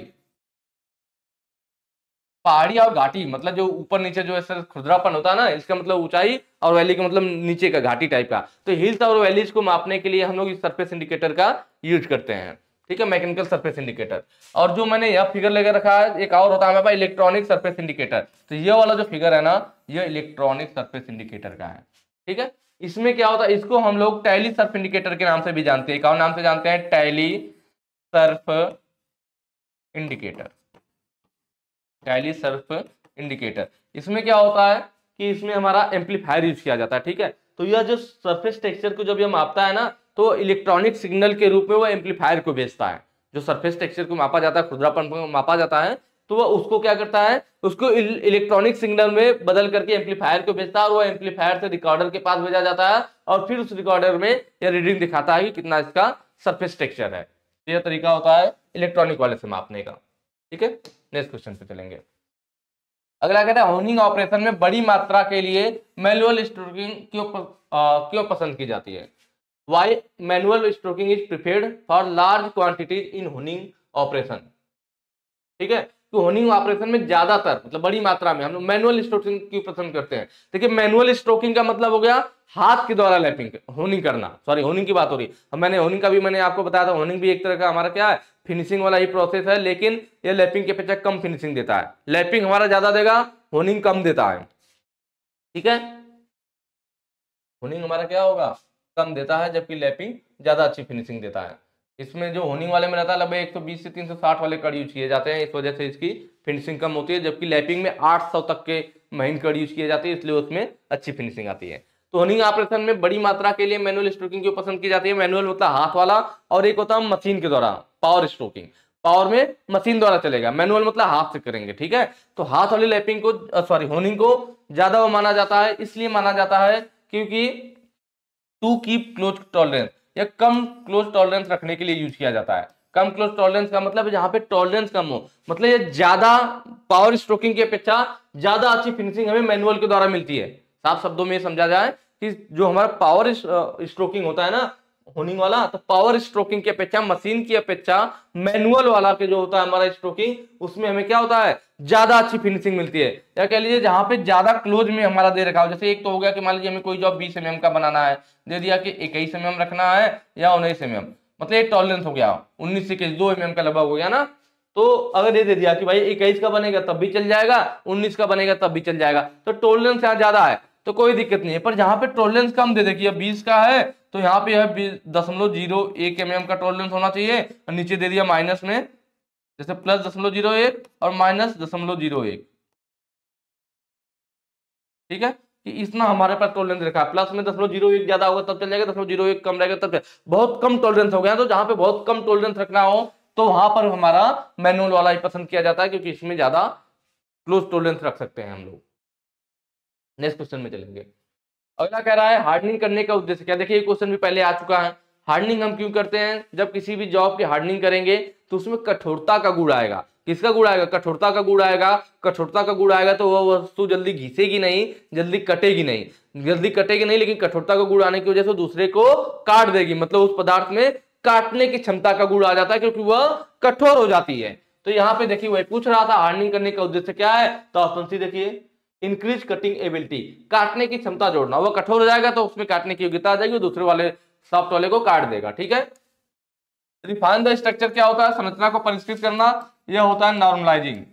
पहाड़ी और घाटी, मतलब जो ऊपर नीचे जो ऐसा खुरदरापन होता है ना, इसका मतलब ऊंचाई, और वैली का मतलब नीचे का घाटी टाइप का। तो हिल्स और वैलीज को मापने के लिए हम लोग इस सरफेस इंडिकेटर का यूज करते हैं, ठीक है, मैकेनिकल सरफेस इंडिकेटर। और जो मैंने यह फिगर लेकर रखा है, एक और होता है हमारे पास इलेक्ट्रॉनिक सरफेस इंडिकेटर। तो ये वाला जो फिगर है ना, ये इलेक्ट्रॉनिक सरफेस इंडिकेटर का है, ठीक है। इसमें क्या होता है, इसको हम लोग टैली सर्फ इंडिकेटर के नाम से भी जानते हैं। कौन नाम से जानते हैं, tally Surf indicator, tally Surf indicator. इसमें क्या होता है कि इसमें हमारा एम्पलीफायर यूज किया जाता है, ठीक है। तो यह जो सरफेस टेक्सचर को जब यह मापता है ना, तो इलेक्ट्रॉनिक सिग्नल के रूप में वो एम्पलीफायर को भेजता है। जो सरफेस टेक्सचर को मापा जाता है, खुरदरापन को मापा जाता है, तो वह उसको क्या करता है, उसको इलेक्ट्रॉनिक सिग्नल में बदल करके एम्पलीफायर को भेजता है, और वो एम्पलीफायर से रिकॉर्डर के पास भेजा जाता है, और फिर उस रिकॉर्डर में यह रीडिंग दिखाता है कि कितना इसका सरफेस टेक्सचर है। यह तरीका होता है इलेक्ट्रॉनिक वाले से मापने का, ठीक है। नेक्स्ट क्वेश्चन पे चलेंगे। अगला कहता है होनिंग ऑपरेशन में बड़ी मात्रा के लिए मैनुअल स्ट्रोकिंग क्यों पसंद की जाती है। Why manual stroking is preferred for large quantities in honing operation, ठीक है। तो होनिंग ऑपरेशन में ज्यादातर मतलब बड़ी मात्रा में हम लोग मैनुअल स्ट्रोकिंग क्यों पसंद करते हैं। देखिए मैनुअल स्ट्रोकिंग का मतलब हो गया हाथ के द्वारा लैपिंग होनिंग करना, सॉरी होनिंग की बात हो रही है। मैंने होनिंग का भी मैंने आपको बताया था, होनिंग भी एक तरह का हमारा क्या है, फिनिशिंग वाला ही प्रोसेस है, लेकिन ये लैपिंग के अपेक्षा कम फिनिशिंग देता है। लैपिंग हमारा ज्यादा देगा, होनिंग कम देता है, ठीक है। होनिंग हमारा क्या होगा, कम देता है, जबकि लैपिंग ज्यादा अच्छी फिनिशिंग देता है। इसमें जो होनिंग वाले में रहता है लगभग 120 से 360 वाले कड़ यूज किए जाते हैं, इस वजह से इसकी फिनिशिंग कम होती है, जबकि लैपिंग में 800 तक के महीन कड़ यूज किए जाते हैं, इसलिए उसमें अच्छी फिनिशिंग आती है। तो होनिंग ऑपरेशन में बड़ी मात्रा के लिए मैनुअल स्ट्रोकिंग क्यों पसंद की जाती है। मैनुअल मतलब हाथ वाला, और एक होता है मशीन के द्वारा पावर स्ट्रोकिंग, पावर में मशीन द्वारा चलेगा, मैनुअल मतलब हाथ से करेंगे, ठीक है। तो हाथ वाली लैपिंग को सॉरी होनिंग को ज्यादा वो माना जाता है, इसलिए माना जाता है क्योंकि टू कीप क्लोज टॉलरेंस, या कम क्लोज टॉलरेंस रखने के लिए यूज किया जाता है। कम क्लोज टॉलरेंस का मतलब जहां पे टॉलरेंस कम हो, मतलब ये ज्यादा पावर स्ट्रोकिंग की अपेक्षा ज्यादा अच्छी फिनिशिंग हमें मैनुअल के द्वारा मिलती है। साफ शब्दों में समझा जाए कि जो हमारा पावर स्ट्रोकिंग होता है ना होनिंग वाला, तो पावर स्ट्रोकिंग की अपेक्षा, मशीन की अपेक्षा मैनुअल वाला के जो होता है हमारा स्ट्रोकिंग, उसमें हमें क्या होता है, ज्यादा अच्छी फिनिशिंग मिलती है। या कह लीजिए जहां पे ज्यादा क्लोज में हमारा दे रखा हो, जैसे एक तो हो गया कि मान लीजिए हमें कोई जॉब 20 mm का बनाना है, दे दिया कि 21 mm रखना है या 19 mm, मतलब एक टॉलरेंस हो गया 19 से 2 mm का लगभग हो गया ना। तो अगर ये दे दिया कि भाई 21 का बनेगा तब भी चल जाएगा, 19 का बनेगा तब भी चल जाएगा, तो टॉलरेंस यहाँ ज्यादा है तो कोई दिक्कत नहीं है। पर जहां पे टॉलरेंस कम दे देखिए 20 का है, तो यहाँ पे है 0.01 mm का टॉलरेंस होना चाहिए, और नीचे दे दिया माइनस में, जैसे +0.01 और -0.01, ठीक है, कि इतना हमारे पास टॉलरेंस रखा है। प्लस में 0.01 ज्यादा होगा तब चल जाएगा, 0.01 कम रहेगा तब बहुत कम टॉलरेंस हो गया। तो जहां पे बहुत कम टॉलरेंस रखना हो तो वहां पर हमारा मैनुअल वाला ही पसंद किया जाता है, क्योंकि इसमें ज्यादा क्लोज टॉलरेंस रख सकते हैं हम लोग। नेक्स्ट क्वेश्चन में चलेंगे। अगला कह रहा है हार्डनिंग करने का उद्देश्य क्या। देखिए ये क्वेश्चन भी पहले आ चुका है। हार्डनिंग हम क्यों करते हैं, जब किसी भी जॉब की हार्डनिंग करेंगे तो उसमें कठोरता का गुण आएगा। किसका गुण आएगा, कठोरता का गुण आएगा। कठोरता का गुण आएगा तो वह वस्तु जल्दी घिसेगी नहीं, जल्दी कटेगी नहीं, लेकिन कठोरता का गुण आने की वजह से दूसरे को काट देगी, मतलब उस पदार्थ में काटने की क्षमता का गुण आ जाता है, क्योंकि वह कठोर हो जाती है। तो यहाँ पे देखिए वही पूछ रहा था हार्डनिंग करने का उद्देश्य क्या है, तो ऑप्शन सी देखिए इंक्रीज कटिंग एबिलिटी, काटने की क्षमता जोड़ना। वो कठोर हो जाएगा तो उसमें काटने की योग्यता आ जाएगी, दूसरे वाले सॉफ्ट वाले को काट देगा, ठीक है। रिफाइन द स्ट्रक्चर क्या होता है, संरचना को परिष्कृत करना, यह होता है नॉर्मलाइजिंग,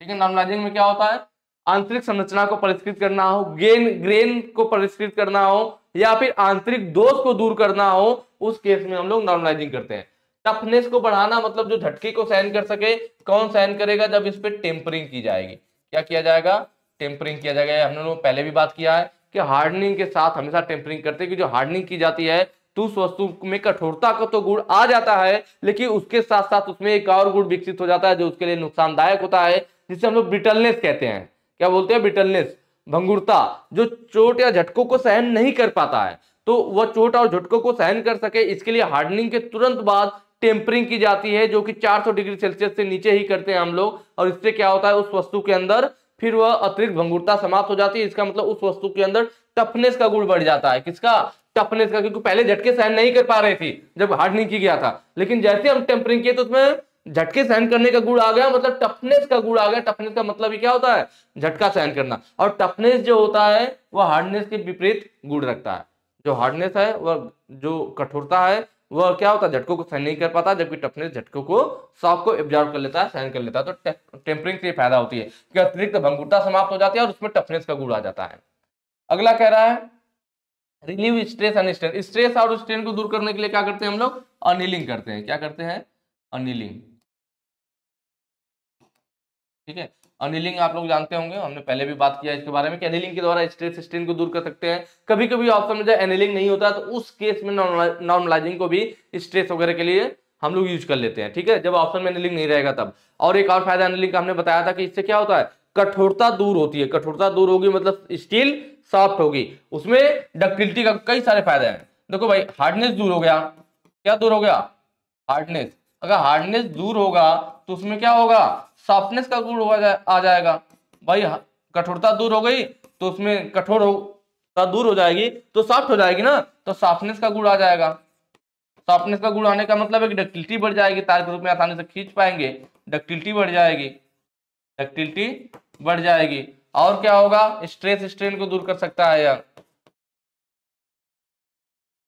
ठीक है। नॉर्मलाइजिंग में क्या होता है, आंतरिक संरचना को परिष्कृत करना हो, ग्रेन को परिष्कृत करना हो, या फिर आंतरिक दोष को दूर करना हो, उस केस में हम लोग नॉर्मलाइजिंग करते हैं। टफनेस को बढ़ाना, मतलब जो झटके को सहन कर सके, कौन सहन करेगा, जब इस पे टेम्परिंग की जाएगी। क्या किया जाएगा, टेम्परिंग किया जाएगा। हमने लोग पहले भी बात किया है कि हार्डनिंग के साथ हमेशा टेम्परिंग करते हैं, कि जो हार्डनिंग की जाती है तो उस वस्तु में कठोरता का तो गुण आ जाता है, लेकिन उसके साथ साथ उसमें एक और गुण विकसित हो जाता है जो उसके लिए नुकसानदायक होता है, जिसे हम लोग ब्रिटलनेस कहते हैं। क्या बोलते हैं, ब्रिटलनेस, भंगुरता। जो चोट या झटकों को सहन नहीं कर पाता है, तो वह चोट और झटकों को सहन कर सके, इसके लिए हार्डनिंग के तुरंत बाद टेम्परिंग की जाती है, जो कि 400 डिग्री सेल्सियस से नीचे ही करते हैं हम लोग, और इससे क्या होता है, उस वस्तु के अंदर फिर वह अतिरिक्त भंगुरता समाप्त हो जाती है। इसका मतलब उस वस्तु के अंदर टफनेस का गुण बढ़ जाता है। किसका? टफनेस का, क्योंकि पहले झटके सहन नहीं कर पा रही थी जब हार्डनिंग की गया था, लेकिन जैसे हम टेम्परिंग किए तो उसमें झटके सहन करने का गुण आ गया, मतलब टफनेस का गुण आ गया। टफनेस का मतलब ही क्या होता है? झटका सहन करना। और टफनेस जो होता है वह हार्डनेस के विपरीत गुण रखता है। जो हार्डनेस है वह, जो कठोरता है वह क्या होता है? झटकों को सहन नहीं कर पाता, जबकि टफनेस झटकों को, शॉक को एब्जॉर्ब कर लेता है, सहन कर लेता है। तो टेम्परिंग से फायदा होती है कि अतिरिक्त भंगुरता समाप्त हो जाती है और उसमें टफनेस का गुण आ जाता है। अगला कह रहा है relieve stress and strain. Stress और स्ट्रेन को दूर करने के लिए क्या करते हैं हम लोग? अनिलिंग करते हैं। क्या करते हैं? अनिलिंग। ठीक है, अनिलिंग आप लोग जानते होंगे, हमने पहले भी बात किया इसके बारे में कि अनिलिंग के द्वारा स्ट्रेस स्ट्रेन को दूर कर सकते हैं। कभी कभी ऑप्शन में जब एनिलिंग नहीं होता तो उस केस में नॉर्मलाइजिंग को भी स्ट्रेस वगैरह के लिए हम लोग यूज कर लेते हैं। ठीक है, जब ऑप्शन में एनिलिंग नहीं रहेगा तब। और एक और फायदा एनिलिंग का हमने बताया था कि इससे क्या होता है? कठोरता दूर होती है। कठोरता दूर होगी मतलब स्टील सॉफ्ट होगी, उसमें डक्टिलिटी का कई सारे फायदे हैं। देखो भाई, हार्डनेस दूर हो गया। क्या दूर हो गया? हार्डनेस। अगर हार्डनेस दूर होगा तो उसमें क्या होगा? सॉफ्टनेस का गुण आ जाएगा। भाई कठोरता दूर हो गई तो उसमें कठोरता दूर हो जाएगी तो सॉफ्ट हो जाएगी ना, तो सॉफ्टनेस का गुण आ जाएगा। सॉफ्टनेस का गुण आने का मतलब है कि डक्टिलिटी बढ़ जाएगी, तार के रूप में आसानी से खींच पाएंगे, डक्टिलिटी बढ़ जाएगी, डक्टिलिटी बढ़ जाएगी। और क्या होगा? स्ट्रेस स्ट्रेन को दूर कर सकता है यह,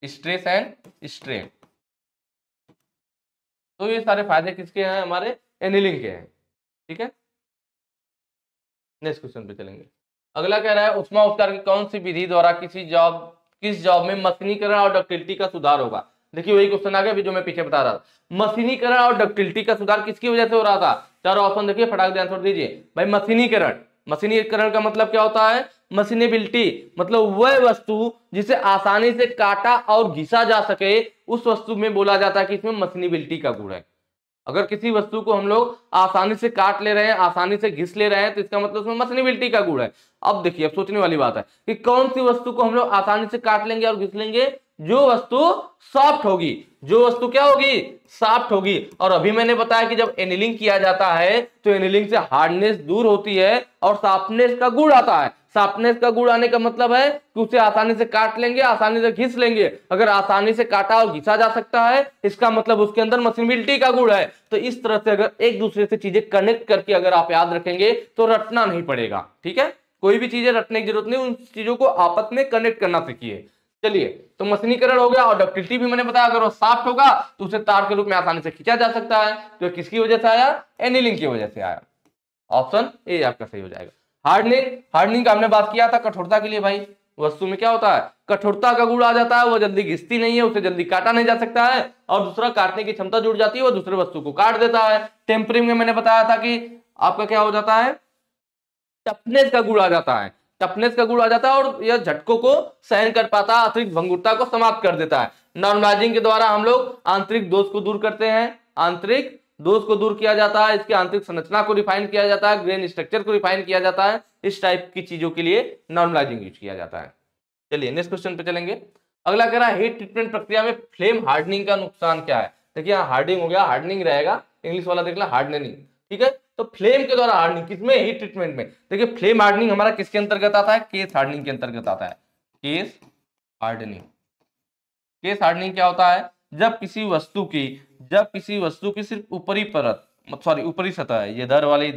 स्ट्रेस एंड स्ट्रेन। तो ये सारे फायदे किसके हैं? हमारे एनिलिंग के हैं। ठीक है, नेक्स्ट क्वेश्चन पे चलेंगे। अगला कह रहा है उष्मा उपचार की कौन सी विधि द्वारा किस जॉब में मशीनीकरण और डक्टिलिटी का सुधार होगा? देखिए वही क्वेश्चन आ गया जो मैं पीछे बता रहा था। मशीनीकरण और डक्टिलिटी का सुधार किसकी वजह से हो रहा था? चारों ऑप्शन देखिए, फटाक से आंसर दीजिए। भाई मशीनीकरण। मशीनीकरण का मतलब क्या होता है? मशीनेबिलिटी, मतलब वह वस्तु जिसे आसानी से काटा और घिसा जा सके, उस वस्तु में बोला जाता है कि इसमें मशीनेबिलिटी का गुण है। अगर किसी वस्तु को हम लोग आसानी से काट ले रहे हैं, आसानी से घिस ले रहे हैं, तो इसका मतलब उसमें मशीनेबिलिटी का गुण है। अब देखिए, अब सोचने वाली बात है कि कौन सी वस्तु को हम लोग आसानी से काट लेंगे और घिस लेंगे? जो वस्तु सॉफ्ट होगी। जो वस्तु क्या होगी? सॉफ्ट होगी। और अभी मैंने बताया कि जब एनिलिंग किया जाता है तो एनिलिंग से हार्डनेस दूर होती है और सॉफ्टनेस का गुण आता है। सॉफ्टनेस का गुण आने का मतलब है कि उसे आसानी से काट लेंगे, आसानी से घिस लेंगे। अगर आसानी से काटा और घिसा जा सकता है, इसका मतलब उसके अंदर मशीनेबिलिटी का गुण है। तो इस तरह से अगर एक दूसरे से चीजें कनेक्ट करके अगर आप याद रखेंगे तो रटना नहीं पड़ेगा। ठीक है, कोई भी चीजें रटने की जरूरत नहीं, उन चीजों को आपस में कनेक्ट करना सीखिए। चलिए, तो मशीनीकरण हो गया और डक्टिलिटी भी मैंने बताया, अगर वो सॉफ्ट होगा तो उसे तार के रूप में आसानी से खींचा जा सकता है। तो किसकी वजह से आया? एनिलिंग की वजह से आया। ऑप्शन ए आपका सही हो जाएगा। हार्डनिंग, हार्डनिंग का हमने बात किया था कठोरता के लिए। भाई वस्तु में क्या होता है? कठोरता का गुण आ जाता है, वो जल्दी घिसती नहीं है, उसे जल्दी काटा नहीं जा सकता है, और दूसरा काटने की क्षमता जुड़ जाती है, वो दूसरे वस्तु को काट देता है। टेम्परिंग में मैंने बताया था कि आपका क्या हो जाता है? टफनेस का गुण आ जाता है। टफनेस का गुण आ जाता है और यह झटकों को सहन कर पाता है, अतिरिक्त भंगुरता को समाप्त कर देता है। नॉर्मलाइजिंग के द्वारा हम लोग आंतरिक दोष को दूर करते हैं। आंतरिक दोष को दूर किया जाता है, इसकी आंतरिक संरचना को रिफाइन किया जाता है, ग्रेन स्ट्रक्चर को रिफाइन किया जाता है। इस टाइप की चीजों के लिए नॉर्मलाइजिंग यूज किया जाता है। चलिए नेक्स्ट क्वेश्चन पे चलेंगे। अगला कह रहा है हीट ट्रीटमेंट प्रक्रिया में फ्लेम हार्डनिंग का नुकसान क्या है? देखिए यहाँ हार्डनिंग हो गया, हार्डनिंग रहेगा, इंग्लिश वाला देख ला हार्डनिंग। ठीक है, तो फ्लेम के द्वारा हार्डनिंग किसमें? हीट ट्रीटमेंट में। देखिए फ्लेम हार्डनिंग हमारा किसके अंतर्गत आता है? केस हार्डनिंग के अंतर्गत आता है। Case hardening. केस हार्डनिंग क्या होता है? जब किसी वस्तु की सिर्फ ऊपरी परत, ऊपरी सतह है, ये इधर वाली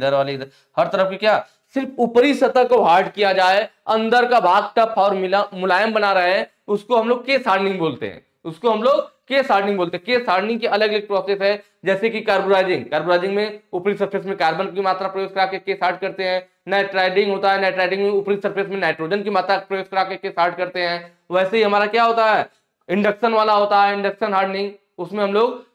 हर तरफ की क्या, सिर्फ ऊपरी सतह को हार्ड किया जाए, अंदर का भाग टफ और मुलायम बना रहे, उसको हम लोग केस हार्डनिंग बोलते हैं। उसको हम लोग केस हार्डनिंग बोलते हैं। केस हार्डनिंग की अलग अलग प्रोसेस है, जैसे कि कार्बोराइजिंग में ऊपरी सरफेस में कार्बन की मात्रा प्रयोग करा के केस हार्ड करते हैं। नाइट्राइडिंग होता है, नाइट्राइडिंग में ऊपरी सरफेस में नाइट्रोजन की मात्रा प्रयोग करा के केस हार्ड करते हैं। वैसे ही हमारा क्या होता है? इंडक्शन वाला होता है, इंडक्शन हार्डनिंग, उसमें हम लोग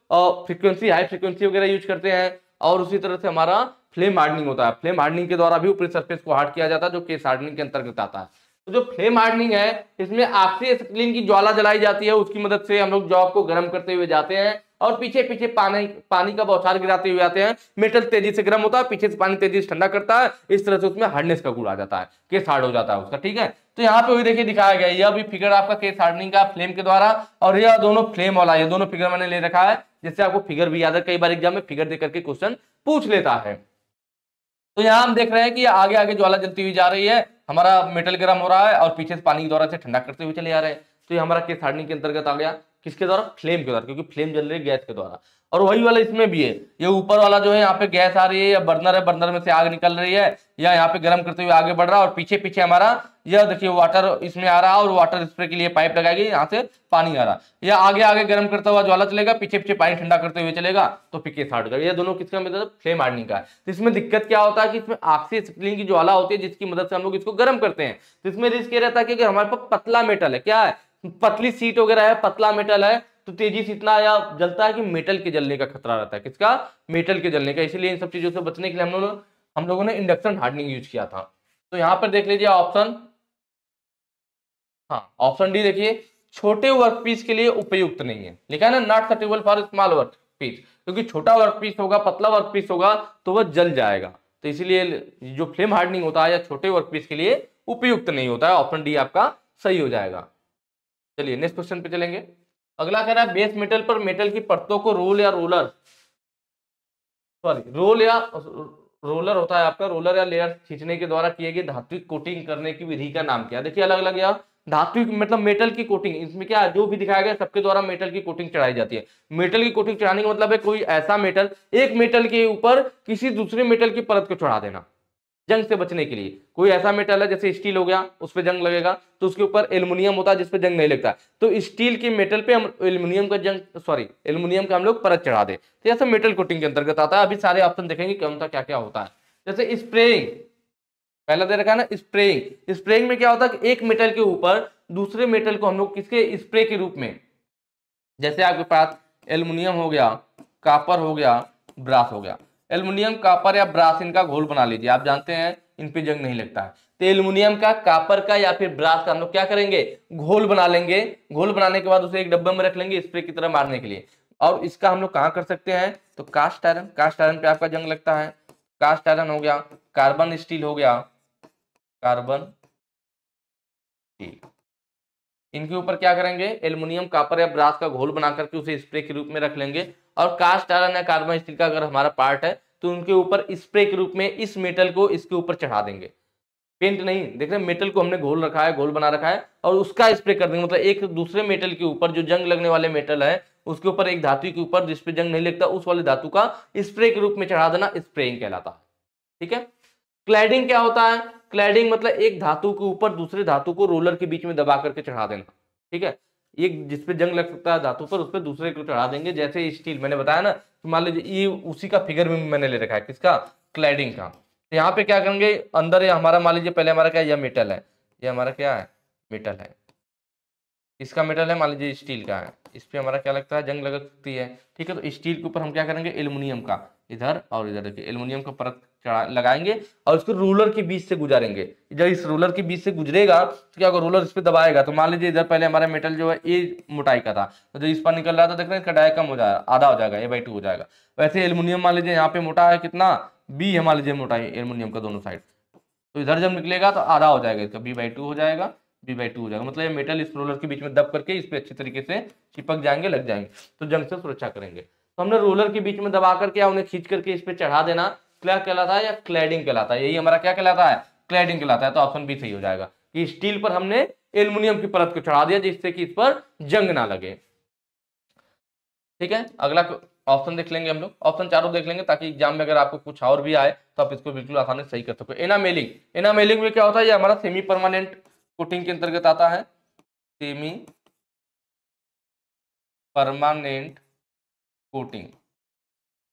फ्रीक्वेंसी, हाई फ्रीक्वेंसी वगैरह यूज करते हैं। और उसी तरह से हमारा फ्लेम हार्डनिंग होता है। फ्लेम हार्डनिंग के द्वारा भी ऊपरी सरफेस को हार्ड किया जाता है, जो केस हार्डनिंग के अंतर्गत आता है। तो जो फ्लेम हार्डनिंग है इसमें ऑक्सी एसिटिलीन की ज्वाला जलाई जाती है, उसकी मदद से हम लोग जॉब को गर्म करते हुए जाते हैं और पीछे पीछे पानी का बौछार गिराते हुए आते हैं। मेटल तेजी से गर्म होता है, पीछे से पानी तेजी से ठंडा करता है, इस तरह से उसमें हार्डनेस का गुण आ जाता है, केस हार्ड हो जाता है उसका। ठीक है, तो यहाँ पे वही देखिए दिखाया गया, यह भी फिगर आपका केस हार्डनिंग का फ्लेम के द्वारा, और यह दोनों फ्लेम वाला, ये दोनों फिगर मैंने ले रखा है जिससे आपको फिगर भी याद है, कई बार एग्जाम में फिगर देकर के क्वेश्चन पूछ लेता है। तो यहाँ हम देख रहे हैं कि आगे आगे ज्वाला जलती हुई जा रही है, हमारा मेटल गर्म हो रहा है और पीछे से पानी के द्वारा से ठंडा करते हुए चले आ रहे हैं। तो ये हमारा केस हार्डनिंग के अंतर्गत आ गया, किसके द्वारा? फ्लेम के द्वारा, क्योंकि फ्लेम जल रही है गैस के द्वारा। और वही वाला इसमें भी है, ये ऊपर वाला जो है यहाँ पे गैस आ रही है या बर्नर है, बर्नर में से आग निकल रही है या यहाँ पे गर्म करते हुए आगे बढ़ रहा है, और पीछे पीछे हमारा यह देखिए वाटर इसमें आ रहा है और वाटर स्प्रे के लिए पाइप लगाएगी, यहाँ से पानी आ रहा है, या आगे आगे गर्म करता हुआ ज्वाला चलेगा, पीछे पीछे पानी ठंडा करते हुए चलेगा, तो फिर केस हार्ड होगा। ये दोनों किसका मतलब? फ्लेम हार्डनिंग का है। तो इसमें दिक्कत क्या होता है कि इसमें ऑक्सी एसिटिलीन की ज्वाला होती है जिसकी मदद से हम लोग इसको गर्म करते हैं। तो इसमें रिस्क ये रहता है कि अगर हमारे पास पतला मेटल है, क्या है, पतली सीट वगैरह है, पतला मेटल है, तो तेजी से इतना या जलता है कि मेटल के जलने का खतरा रहता है। किसका? मेटल के जलने का। इसीलिए इन सब चीजों से बचने के लिए हम लोगों ने इंडक्शन हार्डनिंग यूज किया था। तो यहां पर देख लीजिए ऑप्शन, हाँ ऑप्शन डी देखिए, छोटे वर्कपीस के लिए उपयुक्त नहीं है, लिखा है ना, not suitable for small workpiece, क्योंकि छोटा वर्कपीस होगा, पतला वर्कपीस होगा तो वह जल जाएगा। तो इसीलिए जो फ्लेम हार्डनिंग होता है या छोटे वर्कपीस के लिए उपयुक्त नहीं होता है। ऑप्शन डी आपका सही हो जाएगा। चलिए नेक्स्ट क्वेश्चन पे चलेंगे। अगला कह रहा है बेस मेटल पर मेटल की परतों को रोल या रोलर, सॉरी रोल या रोलर होता है आपका, रोलर या लेयर खींचने के द्वारा किए गए धात्विक कोटिंग करने की विधि का नाम क्या है? देखिए अलग अलग, या धात्विक मतलब मेटल की कोटिंग, इसमें क्या जो भी दिखाया गया सबके द्वारा मेटल की कोटिंग चढ़ाई जाती है। मेटल की कोटिंग चढ़ाने का मतलब है कोई ऐसा मेटल, एक मेटल के ऊपर किसी दूसरे मेटल की परत को चढ़ा देना जंग से बचने के लिए। कोई ऐसा मेटल है जैसे स्टील हो गया, उस पर जंग लगेगा, तो उसके ऊपर एल्युमिनियम होता है जिस पे जंग नहीं लगता, तो स्टील के मेटल पे हम एल्युमिनियम का एल्युमिनियम का हम लोग परत चढ़ा दे, तो ऐसा मेटल कोटिंग के अंतर्गत आता है। अभी सारे ऑप्शन देखेंगे कौन सा क्या क्या होता है। जैसे स्प्रेइंग, पहला दे रखा है ना स्प्रेइंग। स्प्रेइंग में क्या होता है कि एक मेटल के ऊपर दूसरे मेटल को हम लोग किसके स्प्रे के रूप में, जैसे आपके पास एल्युमिनियम हो गया, कॉपर हो गया, ब्रास हो गया, एल्युमिनियम कॉपर या ब्रास इनका घोल बना लीजिए, आप जानते हैं इन पे जंग नहीं लगता है। तो एल्युमिनियम का, कॉपर का या फिर ब्रास का हम लोग क्या करेंगे? घोल बना लेंगे। घोल बनाने के बाद उसे एक डब्बे में रख लेंगे स्प्रे की तरह मारने के लिए। और इसका हम लोग कहाँ कर सकते हैं? तो कास्ट आयरन, कास्ट आयरन पे आपका जंग लगता है, कास्ट आयरन हो गया, कार्बन स्टील हो गया, कार्बन स्टील, इनके ऊपर क्या करेंगे? एल्युमिनियम कॉपर या ब्रास का घोल बना करके उसे स्प्रे के रूप में रख लेंगे। और कास्ट आयरन या कार्बन स्टील का अगर हमारा पार्ट है तो उनके ऊपर स्प्रे के रूप में इस मेटल को इसके ऊपर चढ़ा देंगे। पेंट नहीं, देख रहे हैं मेटल को हमने घोल रखा है, घोल बना रखा है, और उसका स्प्रे कर देंगे। मतलब एक दूसरे मेटल के ऊपर जो जंग लगने वाले मेटल है उसके ऊपर एक धातु के ऊपर जिसपे जंग नहीं लगता उस वाले धातु का स्प्रे के रूप में चढ़ा देना, स्प्रेइंग कहलाता है। ठीक है। क्लैडिंग क्या होता है? क्लैडिंग मतलब एक धातु के ऊपर दूसरे धातु को रोलर के बीच में दबा करके चढ़ा देना। ठीक है, एक जिसपे जंग लग सकता है धातु पर उस पर दूसरे को चढ़ा देंगे। जैसे स्टील मैंने बताया ना, तो मान लीजिए ये उसी का फिगर में मैंने ले रखा है, किसका? क्लैडिंग का। तो यहाँ पे क्या करेंगे? अंदर ये हमारा मान लीजिए पहले हमारा क्या है, यह मेटल है, ये हमारा क्या है? मेटल है, इसका मेटल है मान लीजिए स्टील का है, इस पे हमारा क्या लगता है? जंग लग सकती है। ठीक है, तो स्टील के ऊपर हम क्या करेंगे? एल्युमिनियम का इधर और इधर देखिए एल्युमिनियम का परत चढ़ा लगाएंगे और उसको रूलर के बीच से गुजारेंगे। जब इस रूलर के बीच से गुजरेगा तो क्या होगा? रूलर इस पे दबाएगा, तो मान लीजिए इधर पहले हमारा मेटल जो है ए मोटाई का था, तो जो इस पर निकल रहा था देख रहे हैं इसका डाय कम हो जाएगा, आधा हो जाएगा, A/2 हो जाएगा। वैसे एल्युमिनियम मान लीजिए यहाँ पे मोटा है कितना? B है मान लीजिए मोटाई एल्युमिनियम का दोनों साइड, तो इधर जब निकलेगा तो आधा हो जाएगा, इसका B/2 हो जाएगा, B/2 हो जाएगा। मतलब ये मेटल इस रोलर के बीच में दब करके इस पे अच्छी तरीके से चिपक जाएंगे, लग जाएंगे, तो जंग से सुरक्षा करेंगे। तो हमने रोलर के बीच में दबा करके या उन्हें खींच करके इस पे चढ़ा देना, क्या कहलाता है? या क्लैडिंग कहलाता है। यही हमारा क्या कहलाता है? क्लैडिंग कहलाता है। तो ऑप्शन बी सही हो जाएगा कि स्टील पर हमने एल्युमिनियम की परत को चढ़ा दिया जिससे कि इस पर जंग ना लगे। ठीक है, अगला ऑप्शन देख लेंगे हम लोग, ऑप्शन चारों देख लेंगे ताकि एग्जाम में अगर आपको कुछ और भी आए तो आप इसको बिल्कुल आसानी से सही कर सको। एनामेलिंग, एनामेलिंग में क्या होता है? ये हमारा सेमी परमानेंट कोटिंग के अंतर्गत आता है। Semi permanent coating,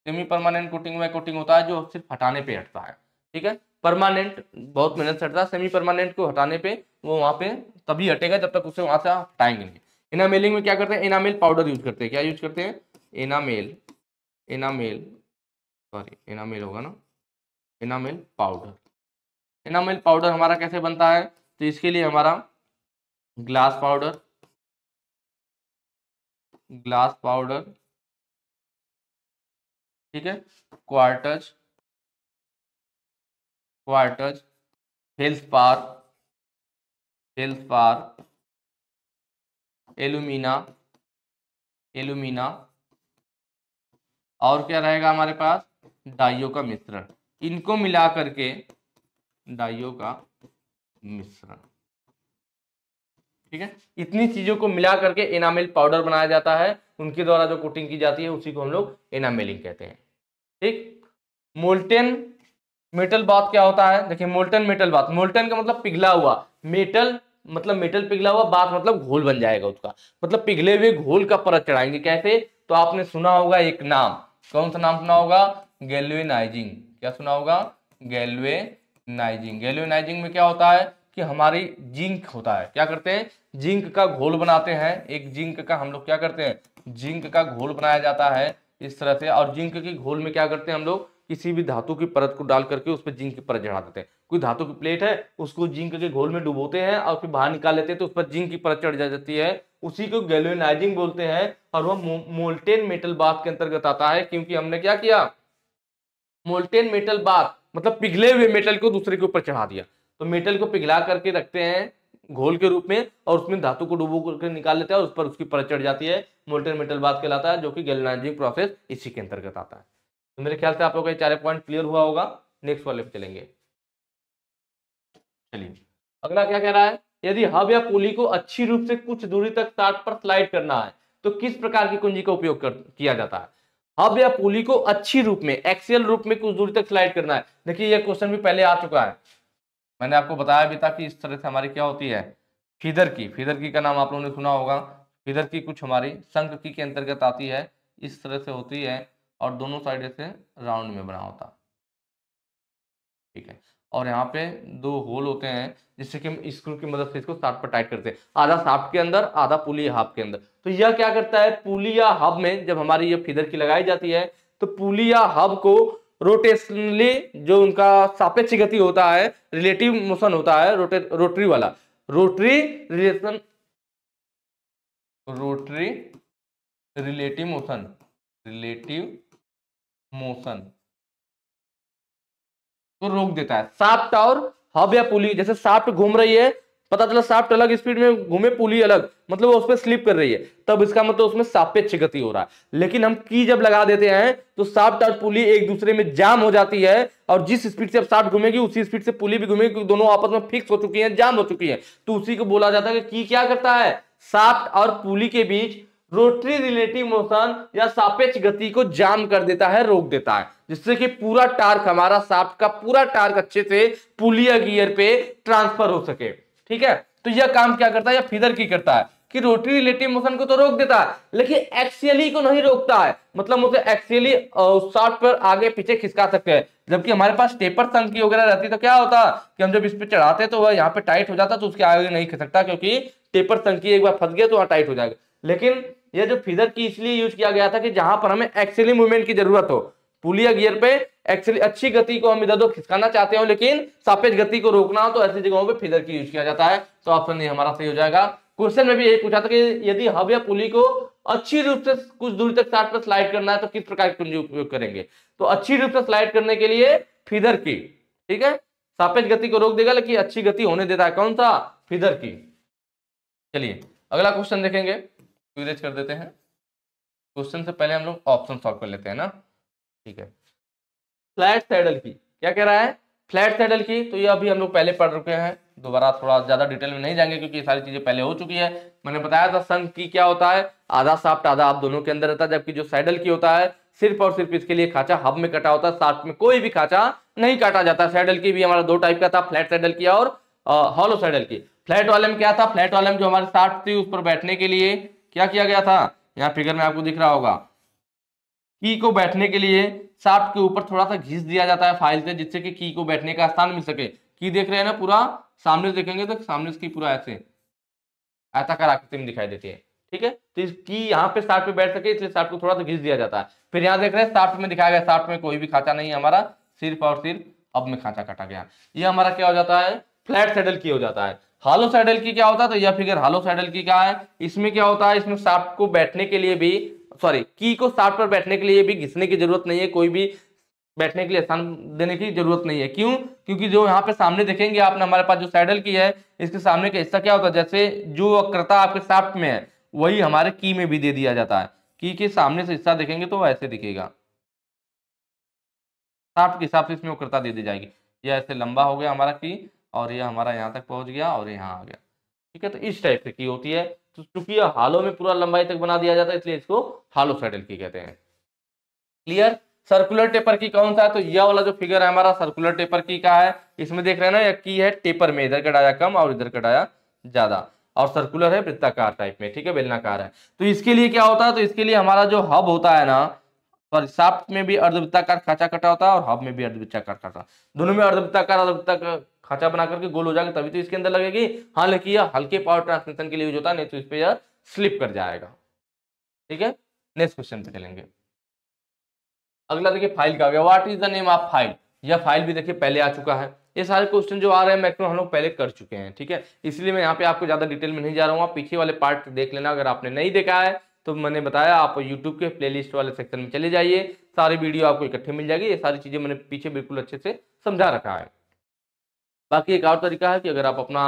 semi permanent coating में कोटिंग होता है जो सिर्फ हटाने पे हटता है। ठीक है, परमानेंट बहुत मेहनत से हटता है, सेमी परमानेंट को हटाने पे वो वहां पे तभी हटेगा जब तक उसे वहां से हटाएंगे नहीं। एनामेलिंग में क्या करते हैं? एनामेल पाउडर यूज करते हैं। क्या यूज करते हैं? एनामेल, एनामेल सॉरी एनामेल होगा ना, एनामेल पाउडर। एनामेल पाउडर हमारा कैसे बनता है? तो इसके लिए हमारा ग्लास पाउडर, ठीक है, क्वार्टज, फेल्सपार, एलुमिना, और क्या रहेगा हमारे पास, डाइयों का मिश्रण। इनको मिला करके डाइयों का मिश्रण, ठीक है, इतनी चीजों को मिला करके एनामेल पाउडर बनाया जाता है। उनके द्वारा जो कोटिंग की जाती है उसी को हम लोग एनामेलिंग कहते हैं। ठीक, मोल्टेन मेटल बाथ क्या होता है? देखिए मोल्टन मेटल बाथ, मोल्टन का मतलब पिघला हुआ, मेटल मतलब मेटल पिघला हुआ, बाथ मतलब घोल बन जाएगा उसका, मतलब पिघले हुए घोल का परत चढ़ाएंगे। कैसे? तो आपने सुना होगा एक नाम, कौन सा नाम सुना होगा? गैल्वेनाइजिंग। क्या सुना होगा? गैल्वेनाइजिंग में क्या होता है कि हमारी जिंक होता है, क्या करते हैं, जिंक का घोल बनाते हैं। एक जिंक का हम लोग क्या करते हैं, जिंक का घोल बनाया जाता है इस तरह से। और जिंक के घोल में क्या करते हैं हम लोग, किसी भी धातु की परत को डाल करके उस पर जिंक की परत चढ़ा देते हैं। कोई धातु की प्लेट है, उसको जिंक के घोल में डुबोते हैं और फिर बाहर निकाल लेते हैं, तो उस पर जिंक की परत चढ़ जाती है, उसी को गैल्वेनाइजिंग बोलते हैं। और वह मोल्टेन मेटल बाथ के अंतर्गत आता है, क्योंकि हमने क्या किया, मोल्टेन मेटल बाथ मतलब पिघले हुए मेटल को दूसरे के ऊपर चढ़ा दिया। तो मेटल को पिघला करके रखते हैं घोल के रूप में, और उसमें धातु को डुबो करके निकाल लेते हैं और उस पर उसकी परत चढ़ जाती है, मोल्टेन मेटल बाथ कहलाता है, जो कि गैल्वेनाइजिंग प्रोसेस इसी के अंतर्गत आता है। तो मेरे ख्याल से आप लोगों का 4 पॉइंट क्लियर हुआ होगा। नेक्स्ट वाले पे चलेंगे। चलिए अगला क्या कह रहा है, यदि हब या पुली को अच्छी रूप से कुछ दूरी तक शाफ्ट पर स्लाइड करना है तो किस प्रकार की कुंजी का उपयोग किया जाता है? हब या पुली को अच्छी रूप में, एक्सियल रूप में कुछ दूरी तक स्लाइड करना है। देखिए यह क्वेश्चन भी पहले आ चुका है, मैंने आपको बताया भी था कि इस तरह से हमारी क्या होती है, फीदर की का नाम आप लोगों ने सुना होगा। फीदर की कुछ हमारी संक की के अंतर्गत आती है, इस तरह से होती है और दोनों साइड से राउंड में बना होता है, ठीक है। और यहाँ पे 2 होल होते हैं जिससे कि हम स्क्रू की मदद से इसको शाफ्ट पर टाइट करते हैं, आधा शाफ्ट के अंदर, आधा पुली या हब के अंदर। तो यह क्या करता है, पुली या हब में जब हमारी ये फीदर की लगाई जाती है तो पुली या हब को रोटेशनली, जो उनका सापेक्ष गति होता है, रिलेटिव मोशन होता है, रोटरी वाला, रोटरी रिलेटिव मोशन को रोक देता है। शाफ्ट और हब या पुली, जैसे शाफ्ट घूम रही है, पता चला शाफ्ट अलग स्पीड में घूमे, पुली अलग, मतलब वो उस पर स्लिप कर रही है, तब इसका मतलब उसमें सापेक्ष गति हो रहा है। लेकिन हम की जब लगा देते हैं तो शाफ्ट और पुली एक दूसरे में जाम हो जाती है, और जिस स्पीड से अब शाफ्ट घूमेगी उसी स्पीड से पुली भी घूमेगी, क्योंकि दोनों आपस में फिक्स हो चुकी है, जाम हो चुकी है। तो उसी को बोला जाता है कि की क्या करता है, शाफ्ट और पुली के बीच रोटरी रिलेटिव मोशन या सापेक्ष गति को जाम कर देता है, रोक देता है, जिससे कि पूरा टार्क, हमारा शाफ्ट का पूरा टार्क अच्छे से पुली या गियर पे ट्रांसफर हो सके, ठीक है। तो यह काम क्या करता है, या फीदर की करता है कि रोटरी रिलेटिव मोशन को तो रोक देता है, लेकिन एक्सियली को नहीं रोकता है, मतलब उसे एक्सियली शाफ्ट पर आगे पीछे खिसका सकते हैं। जबकि हमारे पास टेपर संकी वगैरह रहती तो क्या होता कि हम जब इस पे चढ़ाते तो वह यहाँ पे टाइट हो जाता, तो उसके आगे नहीं खिसकता, क्योंकि टेपर संकी एक बार फंस गया तो वहां टाइट हो जाएगा। लेकिन यह जो फीदर की इसलिए यूज किया गया था कि जहां पर हमें एक्सियली मूवमेंट की जरूरत हो, पुली या गियर पे एक्चुअली अच्छी गति को हम इधर उधर खिसकाना चाहते हो लेकिन सापेक्ष गति को रोकना हो, तो ऐसी जगहों पे फीदर की यूज किया जाता है। तो ऑप्शन ए हमारा सही हो जाएगा। क्वेश्चन में भी यही पूछा था कि यदि हब या पुली को अच्छी रूप से कुछ दूरी तक शाफ्ट पर स्लाइड करना है तो किस प्रकार की कुंजी उपयोग करेंगे? तो अच्छी रूप से स्लाइड करने के लिए फीदर की, ठीक है, सापेक्ष गति को रोक देगा लेकिन अच्छी गति होने देता है, कौन सा? फीदर की। चलिए अगला क्वेश्चन देखेंगे, क्विज कर देते हैं। क्वेश्चन से पहले हम लोग ऑप्शन सॉल्व कर लेते हैं ना, ठीक है। फ्लैट सैडल की, क्या कह रहा है, फ्लैट सैडल की, तो ये अभी हम लोग पहले पढ़ चुके हैं, दोबारा थोड़ा ज्यादा डिटेल में नहीं जाएंगे क्योंकि ये सारी चीजें पहले हो चुकी है। मैंने बताया था संघ की क्या होता है, आधा शाफ्ट आधा आप दोनों के अंदर रहता है, जबकि जो सैडल की होता है सिर्फ और सिर्फ इसके लिए खांचा हब में कटा होता है, शाफ्ट में कोई भी खांचा नहीं काटा जाता। सैडल की भी हमारा 2 टाइप का था, फ्लैट सैडल की और हॉलो सैडल की। फ्लैट वाले में क्या था, फ्लैट वाले में जो हमारे शाफ्ट थी उस पर बैठने के लिए क्या किया गया था, यहाँ फिगर में आपको दिख रहा होगा, की को बैठने के लिए शाफ्ट के ऊपर थोड़ा सा घिस दिया जाता है फाइल से, जिससे कि की को बैठने का स्थान मिल सके। की देख रहे हैं ना, पूरा सामने से देखेंगे तो सामने से पूरा ऐसे आयताकार आकृति में दिखाई देती है, ठीक है। तो इस की यहाँ पे शाफ्ट पे बैठ सके इसलिए शाफ्ट को थोड़ा सा घिस दिया जाता है। फिर यहाँ देख रहे हैं शाफ्ट में दिखाया गया, शाफ्ट में कोई भी खांचा नहीं है हमारा, सिर्फ और सिर्फ अब में खांचा काटा गया। ये हमारा क्या हो जाता है, फ्लैट सैडल की हो जाता है। हालो सैडल की क्या होता है, तो यह फिगर हालो सैडल की क्या है, इसमें क्या होता है, इसमें शाफ्ट को बैठने के लिए भी, सॉरी की को शाफ्ट पर बैठने के लिए भी घिसने की जरूरत नहीं है, कोई भी बैठने के लिए स्थान देने की जरूरत नहीं है। क्यों? क्योंकि जो यहाँ पे सामने देखेंगे आपने, हमारे पास जो सैडल की है, इसके सामने का हिस्सा क्या होता है, जैसे जो वक्रता आपके शाफ्ट में है वही हमारे की में भी दे दिया जाता है। की के सामने से हिस्सा देखेंगे तो ऐसे दिखेगा, शाफ्ट के हिसाब से इसमें वक्रता दे दी जाएगी। यह ऐसे लंबा हो गया हमारा की, और यह हमारा यहाँ तक पहुंच गया और यहाँ आ गया, ठीक है। तो इस टाइप से की होती है। तो चूंकि यह हालो में पूरा लंबाई तक बना दिया जाता है, इसलिए इसको हालो सैडल की कहते हैं। क्लियर? सर्कुलर टेपर की कौन सा है, तो यह वाला जो फिगर है हमारा सर्कुलर टेपर की का है। इसमें देख रहे हैं ना, यह की है टेपर में, इधर का डाया कम और इधर का डाया ज्यादा, और सर्कुलर है वृत्ताकार टाइप में, ठीक है, बेलनाकार है। तो इसके लिए क्या होता है, तो इसके लिए हमारा जो हब होता है ना, सॉरी शाफ्ट में भी अर्धवृत्ताकार खांचा कटा होता है और हब में भी अर्धवृत्ताकार खांचा, दोनों में अर्धवृत्ताकार अर्धवृत्ताकार खांचा बना करके गोल हो जाएगा, तभी तो इसके अंदर लगेगी। हालांकि यह हल्के पावर ट्रांसमिशन के लिए यूज होता है, नहीं तो इस पे यह स्लिप कर जाएगा, ठीक है। नेक्स्ट क्वेश्चन पे चलेंगे। अगला देखिए फाइल का आ गया, what is the name of file. यह फाइल भी देखिए पहले आ चुका है, ये सारे क्वेश्चन जो आ रहे हैं मैक्सिमम हम लोग पहले कर चुके हैं, ठीक है। इसलिए मैं यहाँ पे आपको ज्यादा डिटेल में नहीं जा रहा हूँ, आप पीछे वाले पार्ट देख लेना। अगर आपने नहीं देखा है तो मैंने बताया, आप यूट्यूब के प्लेलिस्ट वाले सेक्शन में चले जाइए, सारी वीडियो आपको इकट्ठे मिल जाएगी। ये सारी चीजें मैंने पीछे बिल्कुल अच्छे से समझा रखा है। बाकी एक और तरीका है कि अगर आप अपना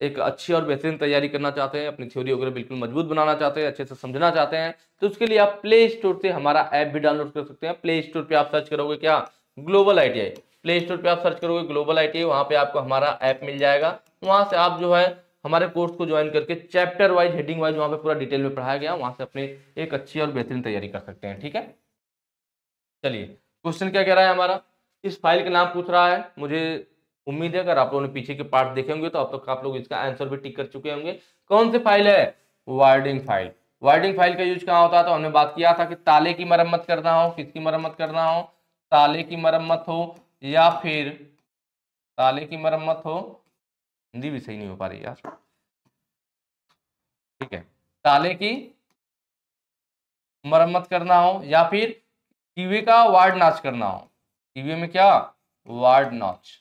एक अच्छी और बेहतरीन तैयारी करना चाहते हैं, अपनी थ्योरी वगैरह बिल्कुल मजबूत बनाना चाहते हैं, अच्छे से समझना चाहते हैं, तो उसके लिए आप प्ले स्टोर से हमारा ऐप भी डाउनलोड कर सकते हैं। प्ले स्टोर पे आप सर्च करोगे क्या, ग्लोबल ITI, प्ले स्टोर पे आप सर्च करोगे ग्लोबल ITI, वहां पे आपको हमारा ऐप मिल जाएगा। वहां से आप जो है हमारे कोर्स को ज्वाइन करके चैप्टर वाइज, हेडिंग वाइज वहां पे पूरा डिटेल में पढ़ाया गया, वहां से अपनी एक अच्छी और बेहतरीन तैयारी कर सकते हैं, ठीक है। चलिए क्वेश्चन क्या कह रहा है हमारा, इस फाइल का नाम पूछ रहा है। मुझे उम्मीद है अगर आप लोगों ने पीछे के पार्ट देखे होंगे तो अब तक आप लोग इसका आंसर भी टिक कर चुके होंगे। कौन सी फाइल है, वर्डिंग फाइल। वर्डिंग फाइल का यूज कहाँ होता है, तो हमने बात किया था कि ताले की मरम्मत करना हो, किसकी मरम्मत करना हो, ताले की मरम्मत हो या फिर ताले की मरम्मत हो, हिंदी भी सही नहीं हो पा रही यार, ठीक है, ताले की मरम्मत करना हो या फिर कीवे का वार्ड नॉच करना हो। कीवे में क्या, वार्ड नॉच,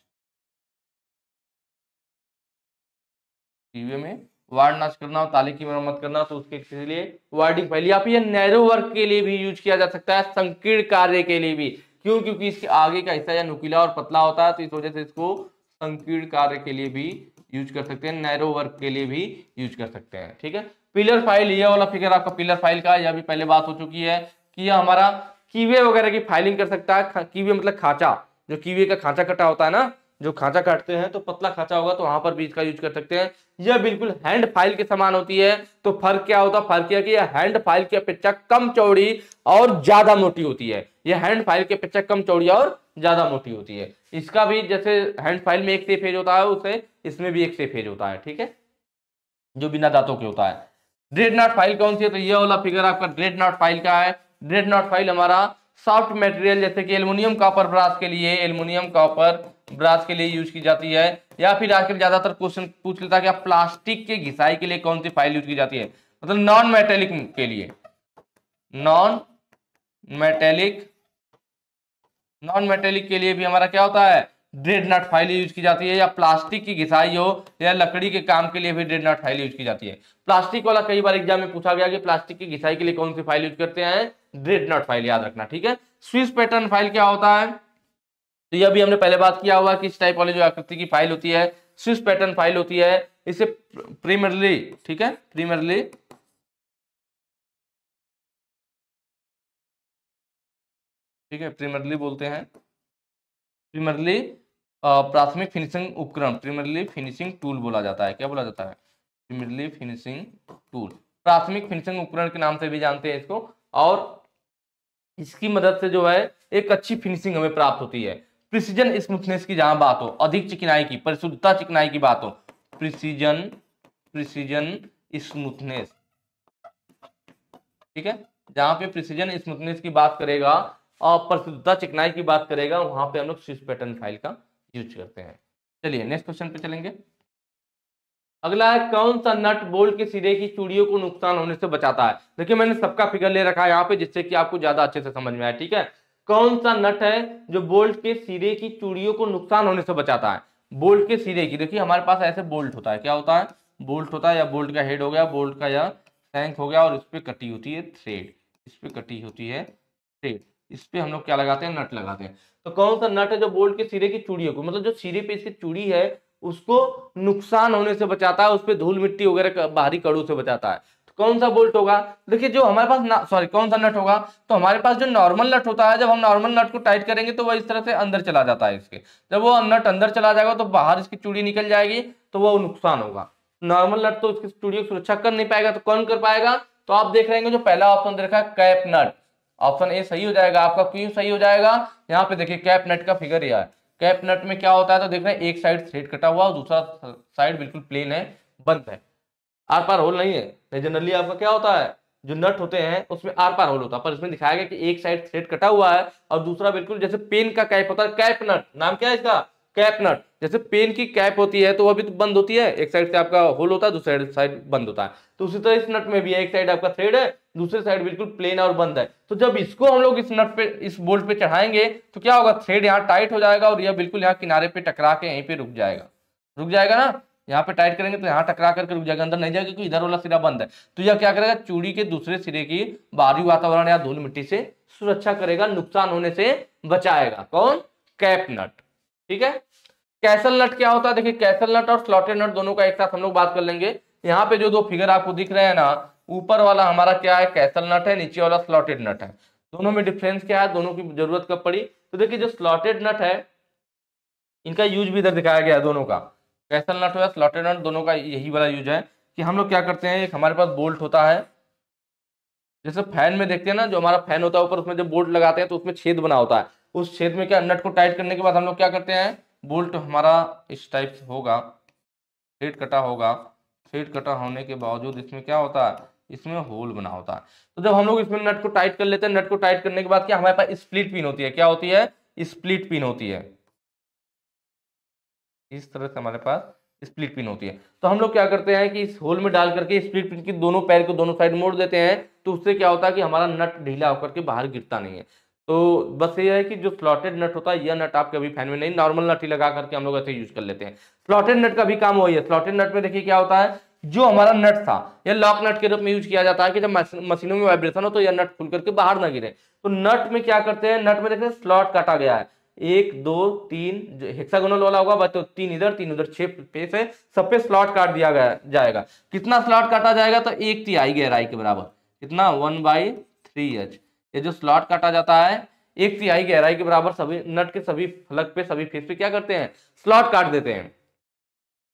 कीवे में वार्ड नॉच करना हो, ताले की मरम्मत करना हो, तो उसके लिए वार्डिंग फाइल। या फिर ये नैरो वर्क के लिए भी यूज किया जा सकता है, संकीर्ण कार्य के लिए भी। क्यों? क्योंकि इसके आगे का हिस्सा या नुकीला और पतला होता है, तो इस वजह से इसको संकीर्ण कार्य के लिए भी यूज कर सकते हैं, नैरो वर्क के लिए भी यूज कर सकते हैं, ठीक है। पिलर फाइल, ये वाला फिगर आपका पिलर फाइल का, यह भी पहले बात हो चुकी है कि यह हमारा कीवे वगैरह की फाइलिंग कर सकता है। कीवे मतलब खांचा, जो कीवे का खांचा कटा होता है ना, जो खांचा काटते हैं तो पतला खांचा होगा तो वहां पर भी इसका यूज कर सकते हैं। यह बिल्कुल हैंड फाइल के समान होती है। तो फर्क क्या होता है, फर्क यह कि यह हैंड फाइल की अपेक्षा कम चौड़ी और ज्यादा मोटी होती है। यह हैंड फाइल की अपेक्षा कम चौड़ी और ज्यादा मोटी होती है। इसका भी जैसे हैंड फाइल में एक सेफ पेज होता है, उसे इसमें भी एक सेफ पेज होता है, ठीक है, जो बिना दांतों के होता है। ड्रेडनॉट फाइल कौन सी है, तो ये वाला फिगर आपका ड्रेडनॉट फाइल का है। ड्रेडनॉट फाइल हमारा सॉफ्ट मटेरियल जैसे कि एल्युमिनियम कॉपर ब्रास के लिए, एल्युमिनियम कॉपर ब्रास के लिए यूज की जाती है। या फिर आजकल ज्यादातर क्वेश्चन पूछ लेता है कि प्लास्टिक के घिसाई के लिए कौन सी फाइल यूज की जाती है, मतलब नॉन मेटेलिक के लिए, नॉन मेटेलिक के लिए भी हमारा क्या होता है, ड्रेडनॉट फाइल यूज की जाती है। या प्लास्टिक की घिसाई हो या लकड़ी के काम के लिए भी ड्रेडनॉट फाइल यूज की जाती है। प्लास्टिक वाला कई बार एग्जाम में पूछा गया कि प्लास्टिक की घिसाई के लिए कौन सी फाइल यूज करते हैं, ड्रेडनॉट फाइल, याद रखना, ठीक है। स्विस पैटर्न फाइल क्या होता है, तो यह भी हमने पहले बात किया हुआ कि इस टाइप वाली जो आकृति की फाइल होती है स्विस पैटर्न फाइल होती है। इसे प्राइमरली, ठीक है, प्राइमरली प्राइमरली बोलते हैं, प्राइमरली प्राथमिक फिनिशिंग उपकरण, प्राइमरली फिनिशिंग टूल बोला जाता है। क्या बोला जाता है, प्राइमरली फिनिशिंग टूल, प्राथमिक फिनिशिंग उपकरण के नाम से भी जानते हैं इसको। और इसकी मदद से जो है एक अच्छी फिनिशिंग हमें प्राप्त होती है। प्रिसीजन स्मूथनेस की जहां बात हो, अधिक चिकनाई की, परिशुद्धता चिकनाई की बात हो, प्रिसीजन स्मूथनेस, ठीक है, जहां पे प्रिसीजन स्मूथनेस की बात करेगा और परिशुद्धता चिकनाई की बात करेगा, वहां पे हम लोग स्विस पैटर्न फाइल का यूज करते हैं। चलिए नेक्स्ट क्वेश्चन पे चलेंगे। अगला है, कौन सा नट बोल्ट के सिरे की चूड़ियों को नुकसान होने से बचाता है। देखिए मैंने सबका फिगर ले रखा है यहाँ पे, जिससे कि आपको ज्यादा अच्छे से समझ में आए, ठीक है। कौन सा नट है जो बोल्ट के सिरे की चूड़ियों को नुकसान होने से बचाता है। बोल्ट के सिरे की, देखिए हमारे पास ऐसे बोल्ट होता है, क्या होता है, बोल्ट होता है, या बोल्ट का हेड हो गया, बोल्ट का या टैंक हो गया, और इस पे कटी होती है थ्रेड, इस पे कटी होती है थ्रेड, इस पे हम लोग क्या लगाते हैं, नट लगाते हैं। तो कौन सा नट है जो बोल्ट के सिरे की चूड़ियों को, मतलब जो सिरे पे इसकी चूड़ी है उसको नुकसान होने से बचाता है, उस पे धूल मिट्टी वगैरह बाहरी कड़ों से बचाता है। तो कौन सा बोल्ट होगा, देखिए जो हमारे पास सॉरी कौन सा नट होगा, तो हमारे पास जो नॉर्मल नट होता है, जब हम नॉर्मल नट को टाइट करेंगे तो वह इस तरह से अंदर चला जाता है इसके, जब वो नट अंदर चला जाएगा तो बाहर इसकी चूड़ी निकल जाएगी, तो वो नुकसान होगा। नॉर्मल नट तो इसकी चूड़ी की सुरक्षा कर नहीं पाएगा, तो कौन कर पाएगा, तो आप देख रहे हैं जो पहला ऑप्शन दे रखा है कैप नट, ऑप्शन ए सही हो जाएगा आपका। क्यों सही हो जाएगा, यहाँ पे देखिए कैप नट का फिगर यह है। कैप नट में क्या होता है, तो देख रहे हैं एक साइड थ्रेड कटा हुआ और दूसरा साइड बिल्कुल प्लेन है, बंद है, आर पार होल नहीं है। जनरली आपका क्या होता है, जो नट होते हैं उसमें आर पार होल होता है, पर इसमें दिखाया गया कि एक साइड थ्रेड कटा हुआ है और दूसरा बिल्कुल जैसे पेन का कैप होता है, कैप नट नाम क्या है इसका, कैप नट। जैसे पेन की कैप होती है तो वो भी तो बंद होती है, एक साइड से आपका होल होता है, दूसरी साइड बंद होता है, तो उसी तरह इस नट में भी है, एक साइड आपका थ्रेड है, दूसरी साइड बिल्कुल प्लेन और बंद है। तो जब इसको हम लोग इस नट पे, इस बोल्ट पे चढ़ाएंगे तो क्या होगा, थ्रेड यहाँ टाइट हो जाएगा और यह बिल्कुल यहाँ किनारे पे टकरा के यहीं पे रुक जाएगा, रुक जाएगा ना, यहाँ पे टाइट करेंगे तो यहाँ टकरा करके रुक जाएगा, अंदर नहीं जाएगा क्योंकि इधर वाला सिरा बंद है। तो यह क्या करेगा, चूड़ी के दूसरे सिरे की बाहरी वातावरण या धूल मिट्टी से सुरक्षा करेगा, नुकसान होने से बचाएगा। कौन, कैप नट। ठीक है, कैसल नट क्या होता है, देखिए कैसल नट और स्लॉटेड नट दोनों का एक साथ हम लोग बात कर लेंगे। यहाँ पे जो दो फिगर आपको दिख रहे हैं ना, ऊपर वाला हमारा क्या है, कैसल नट है, नीचे वाला स्लॉटेड नट है। दोनों में डिफरेंस क्या है, दोनों की जरूरत कब पड़ी, तो देखिए जो स्लॉटेड नट है इनका यूज भी इधर दिखाया गया है, दोनों का, कैसल नट हो या स्लॉटेड नट, दोनों का यही वाला यूज है कि हम लोग क्या करते हैं, एक हमारे पास बोल्ट होता है, जैसे फैन में देखते हैं ना, जो हमारा फैन होता है ऊपर, उसमें जब बोल्ट लगाते हैं तो उसमें छेद बना होता है, उस छेद में क्या, नट को टाइट करने के बाद हम लोग क्या करते हैं, बोल्ट हमारा इस टाइप से होगा, थ्रेड कटा होगा, थ्रेड कटा होने के बावजूद इसमें क्या होता है, इसमें होल बना होता है। तो जब हम लोग इसमें नट को टाइट कर लेते हैं, नट को टाइट करने के बाद क्या हमारे पास स्प्लिट पिन होती है, क्या होती है, स्प्लिट पिन होती है, इस तरह से हमारे पास स्प्लिट पिन होती है। तो हम लोग क्या करते हैं कि इस होल में डाल करके स्प्लिट पिन की दोनों पैर को दोनों साइड मोड़ देते हैं, तो उससे क्या होता है कि हमारा नट ढीला होकर के बाहर गिरता नहीं है। तो बस ये है कि जो स्लॉटेड नट होता है, यह नट आप कभी फैन में नहीं, नॉर्मल नट ही लगा करके हम लोग ऐसे यूज कर लेते हैं। स्लॉटेड नट का भी काम वही है। स्लॉटेड नट में देखिए क्या होता है, जो हमारा नट था यह लॉक नट के रूप में यूज किया जाता है कि जब मशीनों में वाइब्रेशन हो तो यह नट खुल करके बाहर ना गिरे। तो नट में क्या करते हैं, नट में देखते हैं स्लॉट काटा गया है, 1 2 3 हेक्सागोनल वाला होगा, बस तो 3 इधर 3 उधर, 6 पेस है, सब पे स्लॉट काट दिया गया जाएगा। कितना स्लॉट काटा जाएगा, तो 1/3 गहराई के बराबर, कितना 1/3h। ये जो स्लॉट काटा जाता है 1/3 गहराई के बराबर, सभी नट के सभी फलक पे, सभी फेस पे क्या करते हैं, स्लॉट काट देते हैं।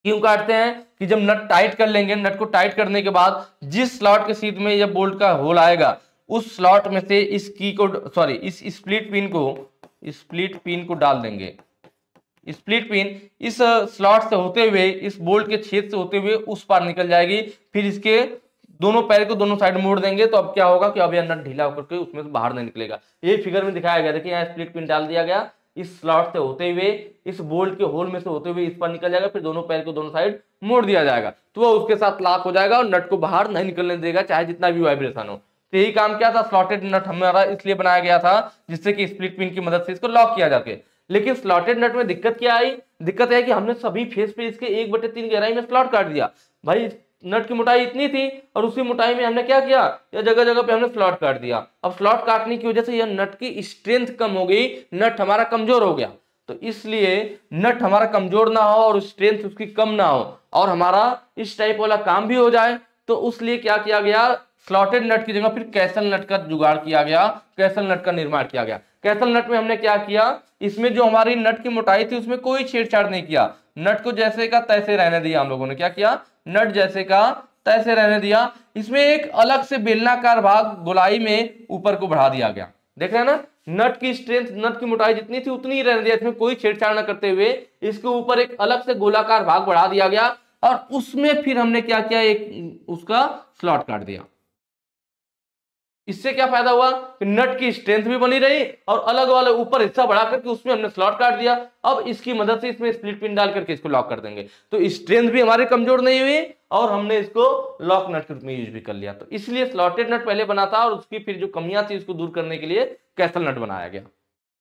क्यों काटते हैं, कि जब नट टाइट कर लेंगे, नट को टाइट करने के बाद जिस स्लॉट के सीध में ये बोल्ट का होल आएगा, उस स्लॉट में से इस की को, सॉरी इस स्प्लिट पिन को डाल देंगे। स्प्लिट पिन इस स्लॉट से होते हुए, इस बोल्ट के छेद से होते हुए उस पार निकल जाएगी, फिर इसके दोनों पैर को दोनों साइड मोड़ देंगे, तो अब क्या होगा कि अब यह नट ढीला होकर के उसमें से बाहर नहीं निकलेगा। ये फिगर में दिखाया गया, देखिए यहाँ स्प्लिट पिन डाल दिया गया, इस स्लॉट से होते हुए, इस बोल्ट के होल में से होते हुए इस पर निकल जाएगा, फिर दोनों पैर को दोनों साइड मोड़ दिया जाएगा, तो वह उसके साथ लॉक हो जाएगा और नट को बाहर नहीं निकलने देगा, चाहे जितना भी वाइब्रेशन हो। तो यही काम क्या था, स्लॉटेड नट हमारा इसलिए बनाया गया था जिससे कि स्प्लिट पिन की मदद से इसको लॉक किया जाके। लेकिन स्लॉटेड नट में दिक्कत क्या आई, दिक्कत है कि हमने सभी फेस पे इसके 1/3 गहराई में स्लॉट काट दिया। भाई नट की मोटाई इतनी थी और उसी मोटाई में हमने क्या किया, या जगह जगह पे हमने स्लॉट काट दिया। अब स्लॉट काटने की वजह से यह नट की स्ट्रेंथ कम हो गई, नट हमारा कमजोर हो गया। तो इसलिए नट हमारा कमजोर ना हो और स्ट्रेंथ उसकी कम ना हो और हमारा इस टाइप वाला काम भी हो जाए, तो उसलिए क्या किया गया, स्लॉटेड नट की जगह फिर कैसल नट का जुगाड़ किया गया, कैसल नट का निर्माण किया गया। कैसल नट में हमने क्या किया, इसमें जो हमारी नट की मोटाई थी उसमें कोई छेड़छाड़ नहीं किया, नट को जैसे का तैसे रहने दिया। हम लोगों ने क्या किया, नट जैसे का तैसे रहने दिया। इसमें एक अलग से बेलनाकार भाग गोलाई में ऊपर को बढ़ा दिया गया, देख रहे हैं ना, नट की स्ट्रेंथ, नट की मोटाई जितनी थी उतनी ही रहने दिया, इसमें कोई छेड़छाड़ न करते हुए इसके ऊपर एक अलग से गोलाकार भाग बढ़ा दिया गया और उसमें फिर हमने क्या किया, एक उसका स्लॉट काट दिया। इससे क्या फायदा हुआ कि नट की स्ट्रेंथ भी बनी रही और अलग वाले ऊपर हिस्सा बढ़ा करके उसमें हमने स्लॉट काट दिया। अब इसकी मदद से इसमें स्प्लिट पिन डाल करके इसको लॉक कर देंगे, तो स्ट्रेंथ भी हमारी कमजोर नहीं हुई और हमने इसको लॉक नट के रूप में यूज भी कर लिया। तो इसलिए स्लॉटेड नट पहले बना था और उसकी फिर जो कमियां थी उसको दूर करने के लिए कैसल नट बनाया गया।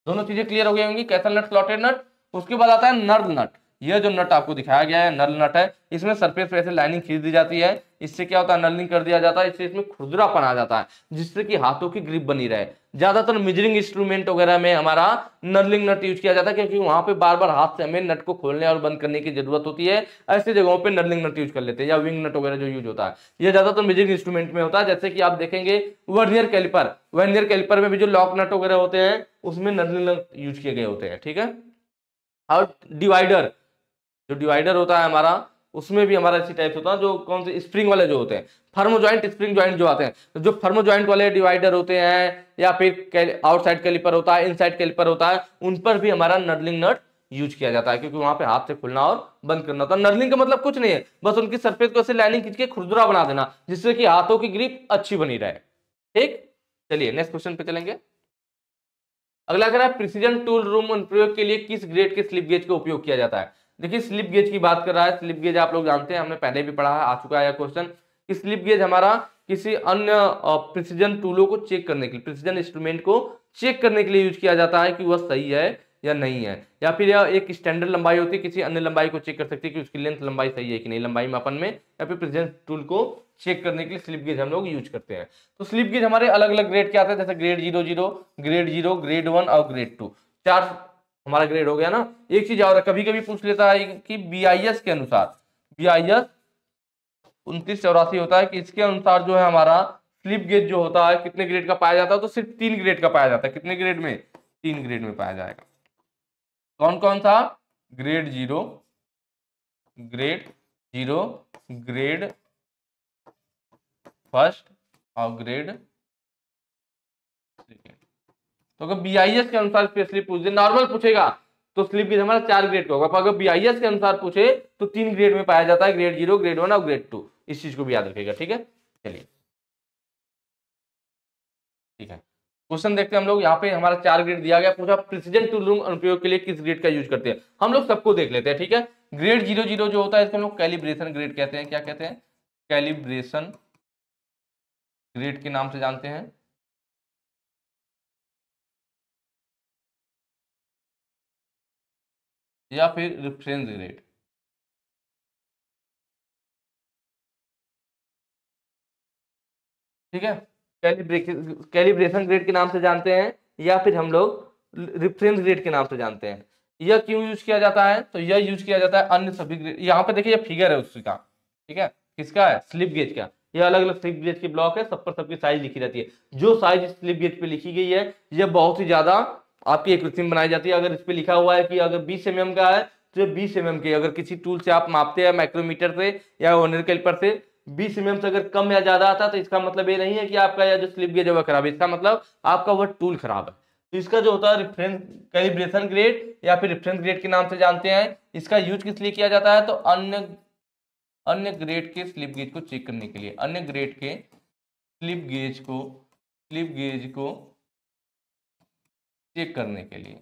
दोनों चीजें क्लियर हो गई होंगी, कैसल नट, स्लॉटेड नट। उसके बाद आता है नर्ल नट। यह जो नट आपको दिखाया गया है नल नट है, इसमें सरफेस पे ऐसे लाइनिंग खींच दी जाती है। इससे क्या होता है, नलिंग कर दिया जाता है, इससे इसमें खुरदरापन आ जाता है, जिससे कि हाथों की ग्रिप बनी रहे। ज्यादातर मेजरिंग इंस्ट्रूमेंट वगैरह में हमारा नर्लिंग नट यूज किया जाता है, क्योंकि वहां पे बार बार हाथ से हमें नट को खोलने और बंद करने की जरूरत होती है। ऐसी जगहों पे नर्लिंग नट यूज कर लेते हैं, या विंग नट वगैरह जो यूज होता है, ये ज्यादातर मेजरिंग इंस्ट्रूमेंट में होता है। जैसे कि आप देखेंगे वर्नियर कैलिपर, वर्नियर कैलिपर में भी जो लॉक नट वगैरह होते हैं उसमें नर्लिंग नट यूज किए गए होते हैं, ठीक है। और डिवाइडर, जो डिवाइडर होता है हमारा, उसमें भी हमारा इसी टाइप होता है, जो कौन से स्प्रिंग वाले जो होते हैं, फर्मो ज्वाइंट स्प्रिंग ज्वाइंट जो आते हैं, तो जो फर्मो ज्वाइंट वाले डिवाइडर होते हैं, या फिर आउटसाइड कैलिपर होता है, इनसाइड कैलिपर होता है, उन पर भी हमारा नर्लिंग नट यूज किया जाता है, क्योंकि वहां पे हाथ से खुलना और बंद करना होता है। नर्लिंग का मतलब कुछ नहीं है, बस उनकी सरफेस को ऐसे लाइनिंग खींच के खुरदुरा बना देना, जिससे कि हाथों की ग्रिप अच्छी बनी रहे, ठीक। चलिए नेक्स्ट क्वेश्चन पे चलेंगे। अगला कह रहा है प्रिसीजन टूल रूम अनुप्रयोग के लिए किस ग्रेड के स्लिप गेज का उपयोग किया जाता है। देखिए स्लिप गेज की बात कर रहा है, स्लिप गेज आप लोग जानते हैं, हमने पहले भी पढ़ा है, आ चुका है यह क्वेश्चन, कि स्लिप गेज हमारा किसी अन्य प्रिसीजन टूलों को चेक करने के लिए, प्रिसीजन इंस्ट्रूमेंट को चेक करने के लिए यूज किया जाता है कि वह सही है या नहीं है, या फिर यह एक स्टैंडर्ड लंबाई होती है, किसी अन्य लंबाई को चेक कर सकती है कि उसकी लेंथ लंबाई सही है कि नहीं, लंबाई मापन में, या फिर प्रिसीजन टूल को चेक करने के लिए स्लिप गेज हम लोग यूज करते हैं। तो स्लिप गेज हमारे अलग अलग ग्रेड के आते हैं, जैसे ग्रेड 00, ग्रेड 0, ग्रेड 1 और ग्रेड 2, चार हमारा ग्रेड हो गया ना। एक चीज और कभी कभी पूछ लेता है कि बीआईएस के अनुसार, बीआईएस 2984 होता है कि इसके अनुसार जो है हमारा स्लिप गेज जो होता है कितने ग्रेड का पाया जाता है, तो सिर्फ 3 ग्रेड का पाया जाता है। कितने ग्रेड में, 3 ग्रेड में पाया जाएगा। कौन कौन सा, ग्रेड 0, ग्रेड 0, ग्रेड फर्स्ट और ग्रेड सेकेंड। तो अगर बीआईएस के अनुसार स्पेशली पूछ दे, नॉर्मल पूछेगा तो स्लिप गेज हमारा 4 ग्रेड का होगा, पर अगर बीआईएस के अनुसार पूछे तो 3 ग्रेड में पाया जाता है, ग्रेड 0, ग्रेड 1 और ग्रेड 2। इस चीज को भी याद रखिएगा, ठीक है। चलिए ठीक है, क्वेश्चन देखते हैं हम लोग। यहाँ पे हमारा 4 ग्रेड दिया गया, पूछा प्रिसीजन टूल रूम अनुप्रयोग के लिए किस ग्रेड का यूज करते हैं। हम लोग सबको देख लेते हैं, ठीक है। ग्रेड 00 जो होता है इसको हम लोग कैलिब्रेशन ग्रेड कहते हैं। क्या कहते हैं, कैलिब्रेशन ग्रेड के नाम से जानते हैं। या फिर रेफरेंस ग्रेड, ठीक है। कैलिब्रेशन ग्रेड के नाम से जानते हैं, या फिर हम लोग रेफरेंस ग्रेड के नाम से जानते हैं। यह क्यों यूज किया जाता है, तो यह यूज किया जाता है अन्य सभी ग्रेड। यहाँ पे देखिए, यह फिगर है उसका, ठीक है, किसका है, स्लिप गेज का। यह अलग अलग स्लिप गेज के ब्लॉक है, सब पर सबकी साइज लिखी रहती है। जो साइज स्लिप गेज पे लिखी गई है, यह बहुत ही ज्यादा आपकी एक रिसीम बनाई जाती है। अगर इस पे लिखा हुआ है कि अगर 20 mm का है, तो 20 mm के, अगर किसी टूल से आप मापते हैं, माइक्रोमीटर से या वर्नियर कैलिपर से, 20 mm से अगर कम या ज्यादा आता है, तो इसका मतलब ये नहीं है कि आपका यह जो स्लिप गेज है वह खराब है, इसका मतलब आपका वह टूल खराब है। तो इसका जो होता है रेफरेंस कैलिब्रेशन ग्रेड या फिर रेफरेंस ग्रेड के नाम से जानते हैं। इसका यूज किस लिए किया जाता है, तो अन्य अन्य ग्रेड के स्लिप गेज को चेक करने के लिए, अन्य ग्रेड के स्लिप गेज को चेक करने के लिए,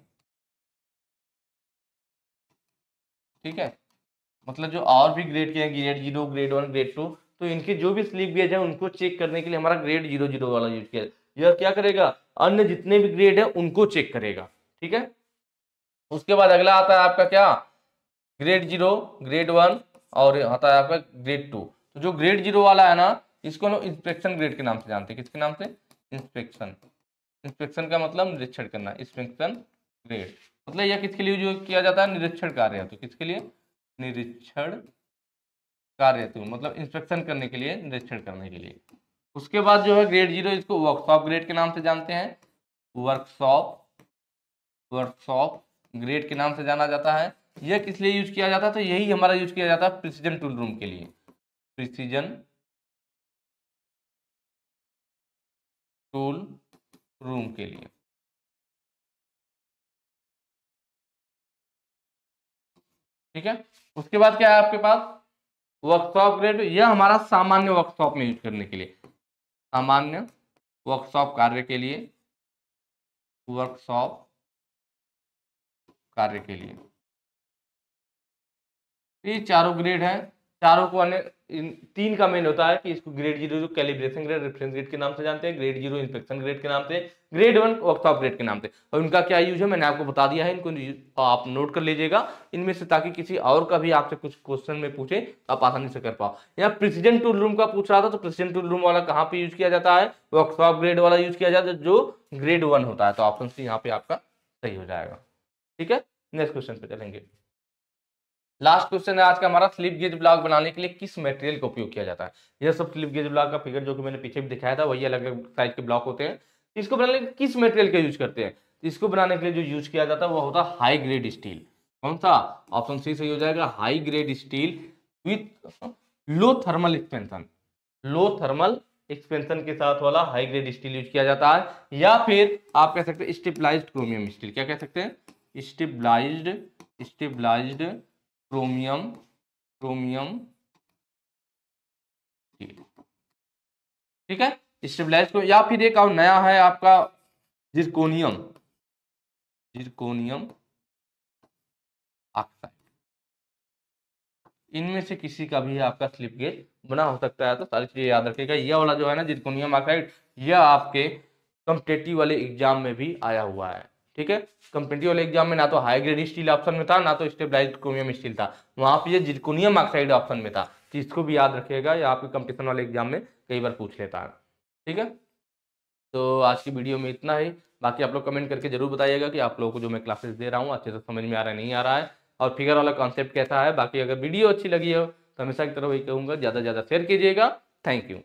ठीक है। मतलब जो और भी ग्रेड के हैं, ग्रेड 0, ग्रेड 1, ग्रेड 2, तो इनके जो भी स्लिप गेज है उनको चेक करने के लिए हमारा ग्रेड 00 वाला यूज किया। यह क्या करेगा, अन्य जितने भी ग्रेड है उनको चेक करेगा, ठीक है। उसके बाद अगला आता है आपका क्या, ग्रेड 0, ग्रेड 1 और आता है आपका ग्रेड 2। तो जो ग्रेड 0 वाला है ना, इसको हम इंस्पेक्शन ग्रेड के नाम से जानते हैं। किसके नाम से, इंस्पेक्शन। इंस्पेक्शन का मतलब निरीक्षण करना, इंस्पेक्शन ग्रेड। मतलब यह किसके लिए यूज किया जाता है, निरीक्षण कार्य। तो किसके लिए, निरीक्षण कार्य, तो मतलब इंस्पेक्शन करने के लिए, निरीक्षण करने के लिए। उसके बाद जो है ग्रेड 0, इसको वर्कशॉप ग्रेड के नाम से जानते हैं। वर्कशॉप वर्कशॉप ग्रेड के नाम से जाना जाता है। यह किस लिए यूज किया जाता है, तो यही हमारा यूज किया जाता है प्रिसीजन टूल रूम के लिए, प्रिसीजन टूल रूम के लिए, ठीक है। उसके बाद क्या है आपके पास, वर्कशॉप ग्रेड। यह हमारा सामान्य वर्कशॉप में यूज करने के लिए, सामान्य वर्कशॉप कार्य के लिए, वर्कशॉप कार्य के लिए। ये चारों ग्रेड है, चारों को अन्य तीन का मेन होता है कि इसको grade 0 calibration grade, reference grade के नाम से जानते हैं, ग्रेड 0 इंस्पेक्शन ग्रेड के नाम से, ग्रेड 1 वर्कशॉप ग्रेड के नाम से। और उनका क्या यूज है मैंने आपको बता दिया है, इनको आप नोट कर लीजिएगा इनमें से, ताकि किसी और का भी आपसे कुछ क्वेश्चन में पूछे तो आप आसानी से कर पाओ। यहाँ प्रिसीजन टूल रूम का पूछ रहा था, तो प्रिसीजन टूल रूम वाला कहाँ पे यूज किया जाता है, वर्कशॉप ग्रेड वाला यूज किया जाता है जो ग्रेड 1 होता है। तो ऑप्शन सी यहाँ पे आपका सही हो जाएगा। ठीक है, नेक्स्ट क्वेश्चन पे चलेंगे। लास्ट क्वेश्चन है आज का हमारा, स्लिप गेज ब्लॉक बनाने के लिए किस मटेरियल का उपयोग किया जाता है। यह सब स्लिप गेज ब्लॉक का फिगर जो कि मैंने पीछे भी दिखाया था, वही अलग अलग साइज के ब्लॉक होते हैं। इसको बनाने के लिए किस मटेरियल का यूज करते हैं, इसको बनाने के लिए जो यूज किया जाता है वो होता है हाई ग्रेड स्टील। कौन सा, ऑप्शन सी सही हो जाएगा, high grade steel with low thermal expansion. Low thermal expansion के साथ वाला हाई ग्रेड स्टील यूज किया जाता है, या फिर आप कह सकते हैं स्टेबलाइज्ड क्रोमियम स्टील। क्या कह सकते हैं, स्टेबलाइज्ड क्रोमियम स्टील। ठीक है, स्टेबलाइज्ड को, या फिर एक और नया है आपका जिरकोनियम ऑक्साइड। इनमें से किसी का भी आपका स्लिप गेज बना हो सकता है। तो सारी चीजें याद रखिएगा। यह वाला जो है ना जिरकोनियम ऑक्साइड, यह आपके कॉम्पिटिटिव वाले एग्जाम में भी आया हुआ है। ठीक है, कॉम्पिटिटिव वाले एग्जाम में ना तो हाई ग्रेड स्टील ऑप्शन में था, ना तो स्टेबलाइज्ड क्रोमियम स्टील था, वहां पे ये जिरकोनियम ऑक्साइड ऑप्शन में था। तो इसको भी याद रखिएगा, या आपके कॉम्पिटिशन वाले एग्जाम में कई बार पूछ लेता है। ठीक है, तो आज की वीडियो में इतना ही। बाकी आप लोग कमेंट करके जरूर बताइएगा कि आप लोगों को जो मैं क्लासेस दे रहा हूँ अच्छे से समझ में आ रहा है नहीं आ रहा है, और फिगर वाला कॉन्सेप्ट कैसा है। बाकी अगर वीडियो अच्छी लगी हो तो हमेशा की तरह वही कहूँगा, ज़्यादा से ज़्यादा शेयर कीजिएगा। Thank you.